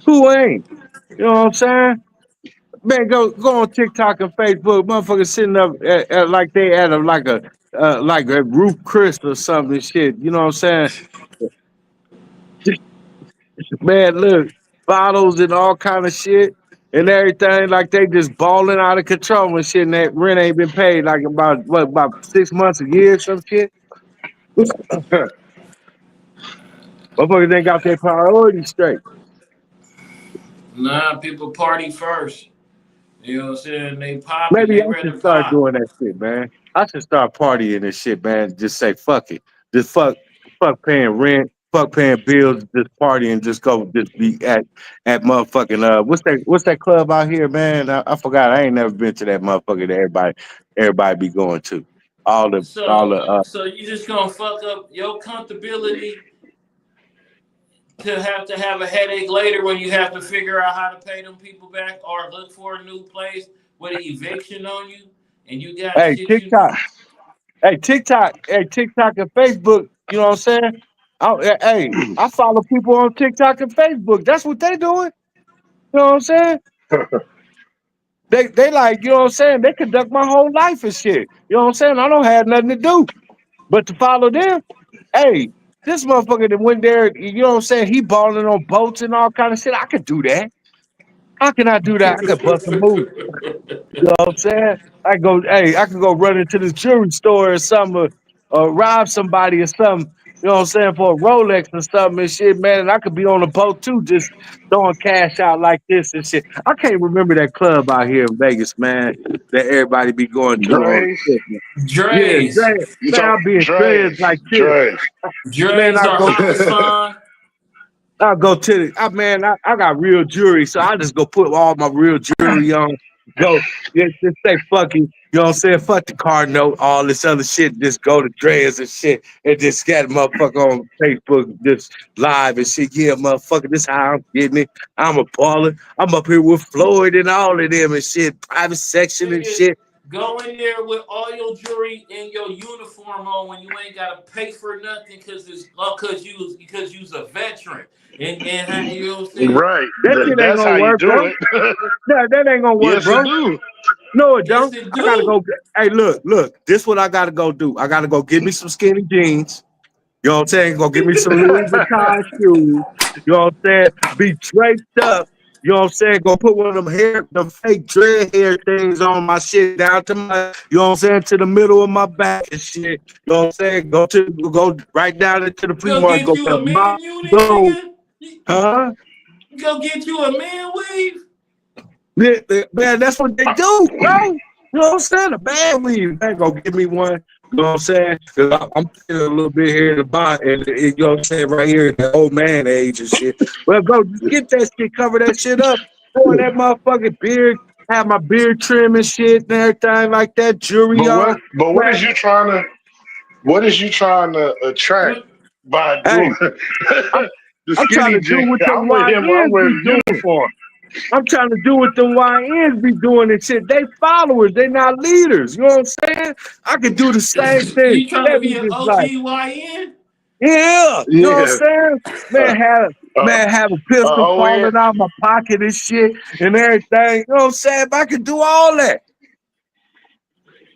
Who ain't? You know what I'm saying? Man, go on TikTok and Facebook. Motherfuckers sitting up like they at like a Ruth Chris or something. Shit, you know what I'm saying? Man, look, bottles and all kind of shit and everything. Like they just balling out of control and shit. And that rent ain't been paid like about 6 months, a year, some shit. Motherfuckers ain't got their priorities straight. nah, people party first. You know what I'm saying? They popping. Maybe They I ready should to start pop. doing that shit, man. I should start partying and shit, man. Just say fuck it. Just fuck paying rent, fuck paying bills, just party and just go just be at motherfucking what's that club out here, man? I forgot. I ain't never been to that motherfucker that everybody be going to. All the So you just gonna fuck up your comfortability to have a headache later when you have to figure out how to pay them people back or look for a new place with an eviction on you and you got hey shit you TikTok and Facebook, you know what I'm saying? Hey, I follow people on TikTok and Facebook. That's what they doing. You know what I'm saying? They like, you know what I'm saying? They conduct my whole life and shit. You know what I'm saying? I don't have nothing to do but to follow them. Hey, this motherfucker that went there, you know what I'm saying? He balling on boats and all kind of shit. I could do that. How can I do that? I could bust a move. You know what I'm saying? I could go run into the jewelry store or something, or rob somebody or something. You know what I'm saying, for a Rolex or something and shit, man. And I could be on a boat too, just throwing cash out like this and shit. I can't remember that club out here in Vegas, man, that everybody be going to all Dre's. the shit, man. Yeah, Dre's. Dre, You man, talk I'll be in Dre's Dre's. like this. Dre's. Man, Dre's are Hassan. I'll go to I got real jewelry, so I just go put all my real jewelry on. Go, just say fuck it. You know what I'm saying? Fuck the car note, all this other shit. Just go to Dre's and shit, and just get motherfucker on Facebook, just live and shit. Yeah, motherfucker, this how I'm getting it. I'm a baller. I'm up here with Floyd and all of them and shit. Private section and Nigga, shit. go in there with all your jewelry and your uniform on when you ain't gotta pay for nothing because you's a veteran. And how, you know what I'm saying? Right. That shit ain't That's gonna how you work, do bro. it. That ain't gonna work, Yes, it bro. do. No, it Yes, don't. it I gotta do. go. Hey, look. This what I gotta go do. I gotta go get me some skinny jeans. You know what I'm saying? Go get me some Louis Vuitton shoes. You know what I'm saying? Be draped up. You know what I'm saying? Go put one of them fake dread hair things on my shit down to my, you know what I'm saying, to the middle of my back and shit. You know what I'm saying? Go right down into the flea Go market. get Go you put a my man unit, gold, nigga. huh? Go get you a man weave. Man, that's what they do, bro. You know what I'm saying? A bad weed. Man, go give me one. You know what I'm saying? Cause I'm feeling a little bit here at the bottom, and you know what I'm saying, right here at the old man age and shit. Well, go just get that shit, cover that shit up, pour that motherfucking beard, have my beard trim and shit and everything like that, jewelry But on. what Man, is you trying to attract by hey, doing I'm, the I'm trying skinny to do jeans? what them I'm with him. I'm YNs be wearing the doing. uniform. I'm trying to do what them YNs be doing and shit. They followers, they not leaders. You know what I'm saying? I could do the same thing. You trying They to be be an just like, OGYN? yeah, you know what I'm Yeah. saying? Man, Uh, have a pistol ON. falling out my pocket and shit and everything. You know what I'm saying? But I could do all that.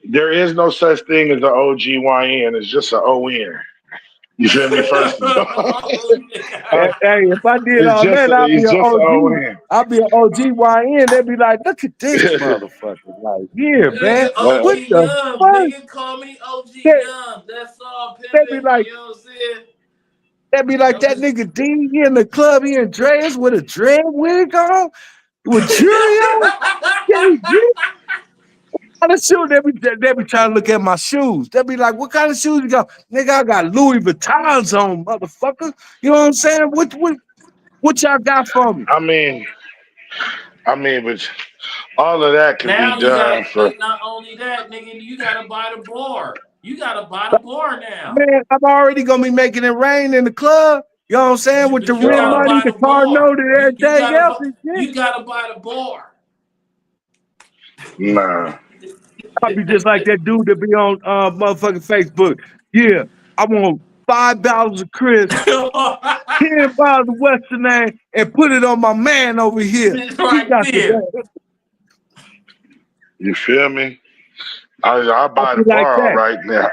There is no such thing as an OGYN. It's just an ON. You feel me? First of all, Hey, if I did all that, I'd be it's an just an OG. ON. I'd be an OGYN. They'd be like, look at this motherfucker. Like, yeah, Nigga, man. OG What the Young. fuck? Nigga, call me OG They, Young. That's all they be pimping. like, You know what I'm saying? That be like I'm that just nigga D, he in the club, he in dreads with a dread wig on, with jewelry on. They be kind of shoes. They be trying to look at my shoes. They be like, what kind of shoes you got? Nigga, I got Louis Vuittons on, motherfucker. You know what I'm saying? What y'all got for me? I mean, but all of that can be now you done got, for. but not only that, nigga, you gotta buy the bar. You gotta buy the bar now. Man, I'm already gonna be making it rain in the club. You know what I'm saying? With the But you rent gotta Uh, money, buy the the car bar. note, and everything else and shit. You gotta buy the bar. nah. I'll be just like that dude that be on motherfucking Facebook. Yeah, I want $5 of Chris, 10 bottles of Western name, and put it on my man over here. It's He right got the there. bag. You feel me? I I buy the be like bar that. right now.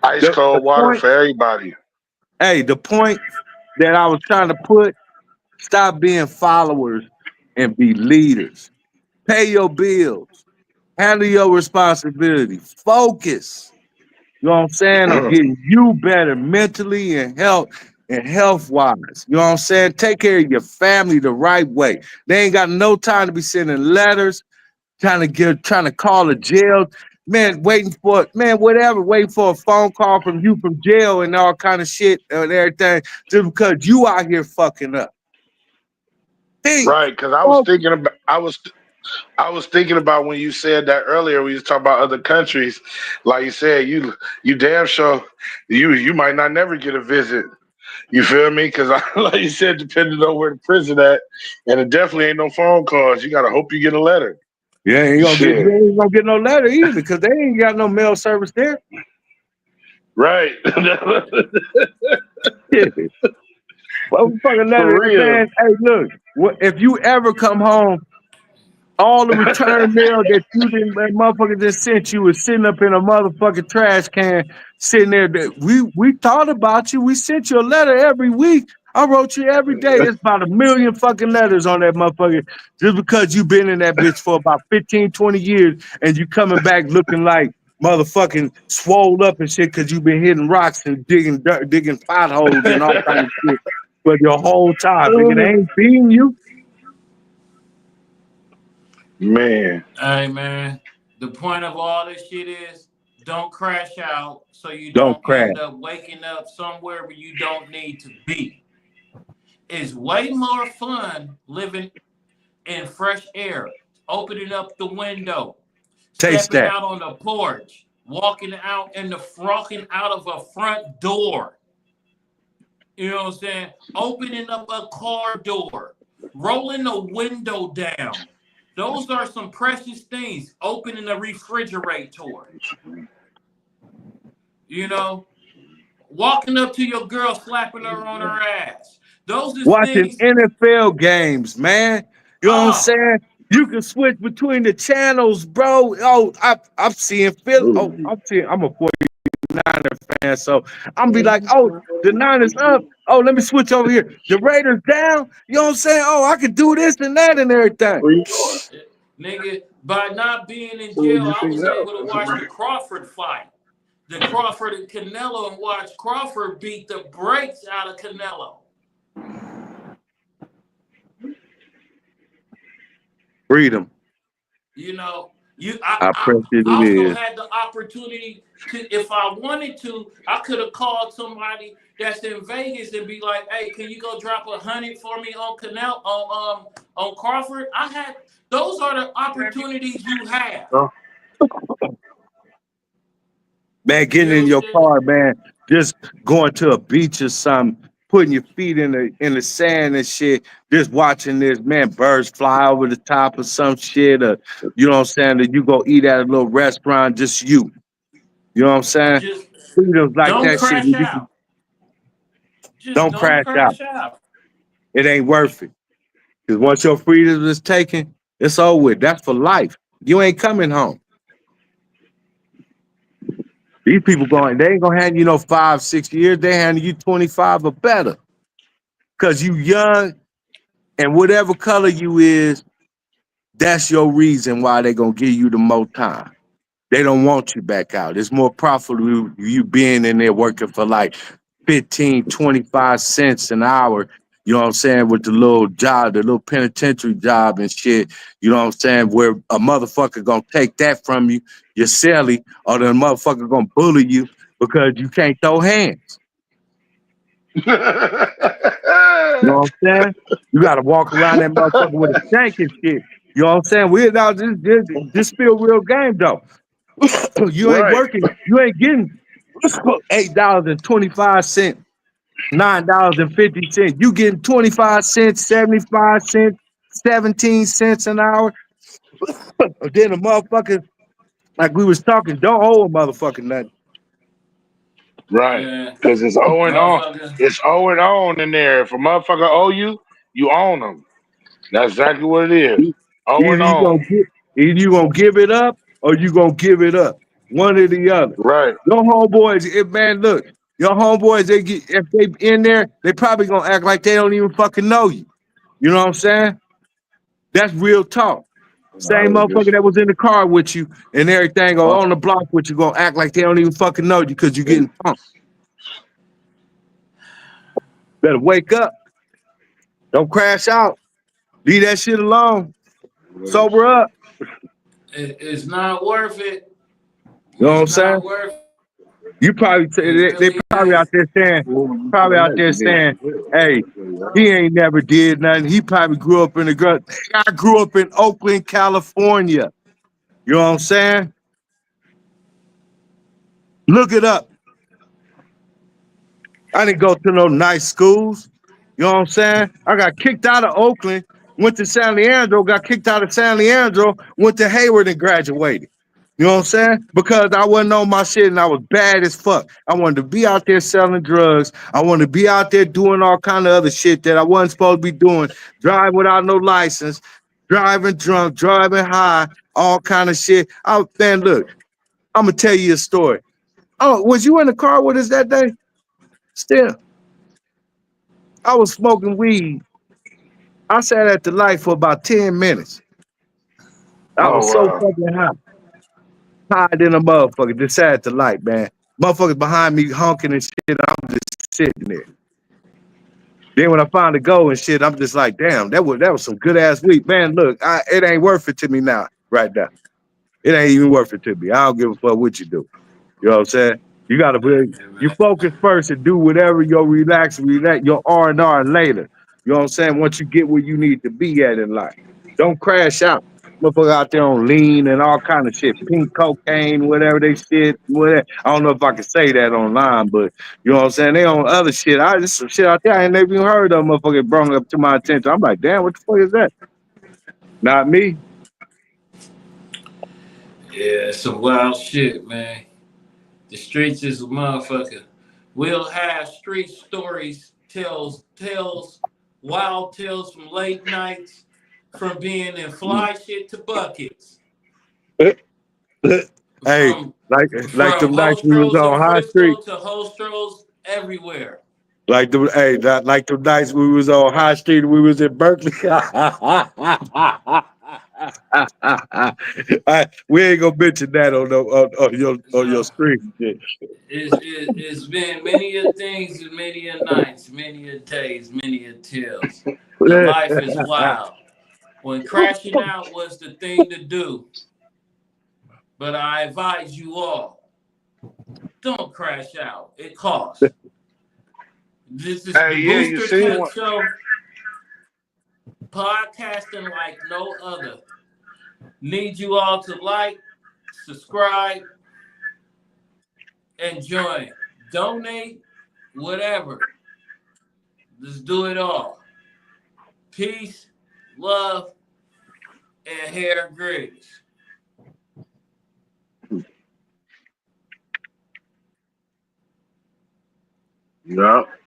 Ice The cold water point, for everybody. hey, the point that I was trying to put, stop being followers and be leaders. Pay your bills. Handle your responsibility. Focus. You know what I'm saying? On getting you better mentally and health wise. You know what I'm saying? Take care of your family the right way. They ain't got no time to be sending letters, trying to call a jail. Man, waiting for a phone call from you from jail and all kind of shit and everything, just because you out here fucking up. Think. Right, because I was Focus. thinking about I was thinking about when you said that earlier. We was talking about other countries, like you said, you damn sure you might not never get a visit. You feel me? Because like you said, depending on where the prison at, and it definitely ain't no phone calls. You gotta hope you get a letter. Yeah, Shit, you ain't gonna get no letter either, because they ain't got no mail service there. right? Yeah, Motherfucking For letter, real. man. Hey, look, if you ever come home, all the return mail that you didn't, that motherfucker just sent you was sitting up in a motherfucking trash can, sitting there. We thought about you. We sent you a letter every week. I wrote you every day. It's about 1,000,000 fucking letters on that motherfucker. Just because you been in that bitch for about 15, 20 years and you coming back looking like motherfucking swole up and shit because you been hitting rocks and digging dirt, digging potholes and all kinds of shit. But your whole time, nigga, they ain't beating you. Man. Hey man, the point of all this shit is don't crash out so you Don't don't crash. end up waking up somewhere where you don't need to be. It's way more fun living in fresh air, opening up the window, Taste stepping that. out on the porch, walking out of a front door. You know what I'm saying? Opening up a car door, rolling the window down. Those are some precious things. Opening a refrigerator. You know, walking up to your girl, slapping her on her ass. Those are Watching things. NFL games, man. You know what I'm Oh, saying? You can switch between the channels, bro. Oh, I'm seeing Phil. Oh, I'm a 49er fan, so I'm be like, oh, the Niners up. Oh, let me switch over here. The Raiders down. You know what I'm saying? Oh, I could do this and that and everything. Where you going? nigga, by not being in So where jail, you I think was that? able to watch the Crawford fight. The Crawford and Canelo, and watch Crawford beat the brakes out of Canelo. Freedom. You know, I I press it also is. had the opportunity to, if I wanted to, I could have called somebody that's in Vegas and be like, "Hey, can you go drop 100 for me on Canelo on Crawford?" Those are the opportunities you have. Huh? Man, You getting know in what I'm your saying? car, man, just going to a beach or something, putting your feet in the sand and shit, just watching this, man, birds fly over the top of some shit, or you know what I'm saying, that you go eat at a little restaurant, just you. You know what I'm saying? Just Freedom's like don't that shit. crash out. Just Don't don't crash out. crash out. It ain't worth it. Because once your freedom is taken, it's over with. That's for life. You ain't coming home. These people they ain't gonna hand you no 5, 6 years. They handing you 25 or better. Cause you young and whatever color you is, that's your reason why they gonna give you the more time. They don't want you back out. It's more profitable you being in there working for like 15, 25 cents an hour. You know what I'm saying? With the little job, the little penitentiary job and shit. You know what I'm saying? Where a motherfucker gonna take that from you, your celly, or the motherfucker gonna bully you because you can't throw hands. You know what I'm saying? You gotta walk around that motherfucker with a shank and shit. You know what I'm saying? We now this still real game though. You ain't Right. working, you ain't getting $8.25, $9.50. You getting 25 cents, 75 cents, 17 cents an hour. Then the motherfuckers, like we was talking, don't owe a motherfucker nothing. Right. Yeah, Because it's owing on. motherfucker. It's owing on in there. If a motherfucker owe you, you own them. That's exactly what it is. Either Owing you gonna on. either you gonna give it up or you gonna give it up. One or the other. Right. Your homeboys, man, look, your homeboys, they get if they in there, they probably gonna act like they don't even fucking know you. You know what I'm saying? That's real talk. I Same was just motherfucker that was in the car with you and everything, or on the block with you, gonna act like they don't even fucking know you because you getting pumped. Better wake up. Don't crash out. Leave that shit alone. Sober up. It's not worth it. You know what I'm It's saying? not worth it. You probably It they really probably out ain't. there saying, hey, he ain't never did nothing. He probably grew up in the gut. I grew up in Oakland, California. You know what I'm saying? Look it up. I didn't go to no nice schools. You know what I'm saying? I got kicked out of Oakland, went to San Leandro, got kicked out of San Leandro, went to Hayward and graduated. You know what I'm saying? Because I wasn't on my shit and I was bad as fuck. I wanted to be out there selling drugs. I wanted to be out there doing all kind of other shit that I wasn't supposed to be doing. Driving without no license, driving drunk, driving high, all kind of shit. Man, look, I'm gonna tell you a story. Oh, was you in the car with us that day? Still, I was smoking weed. I sat at the light for about 10 minutes. I Oh was so wow. fucking high. Higher than a motherfucker. Just sat at the light, man. Motherfuckers behind me honking and shit. I'm just sitting there. Then when I finally go and shit, I'm just like, damn, that was some good ass weed. Man, look, it ain't worth it to me now, right now. It ain't even worth it to me. I don't give a fuck what you do. You know what I'm saying? You gotta be, you focus first and do whatever your your R&R later. You know what I'm saying? Once you get where you need to be at in life. Don't crash out. Motherfucker out there on lean and all kind of shit. Pink cocaine, whatever they shit, whatever. I don't know if I can say that online, but you know what I'm saying? They on other shit. There's some shit out there I ain't never even heard of. Motherfucker brought up to my attention. I'm like, damn, what the fuck is that? Not me. Yeah, some wild shit, man. The streets is a motherfucker. We'll have street stories, wild tales from late nights, from being in fly shit to buckets, Hey, from like them nights we was Hostros in on High Street. Frisco to Hostros everywhere. Like the like the nights we was on High Street, we was in Berkeley. We ain't gonna mention that on your So screen. it's been many a things and many a nights, many a days, many a tales. The life is wild. When crashing out was the thing to do, but I advise you all, don't crash out. It costs. This is Hey, the yeah, you Booster seen Cut one? Show, podcasting like no other. Need you all to like, subscribe, and join. Donate, whatever. Let's do it all. Peace, love, and hair grace. Yeah.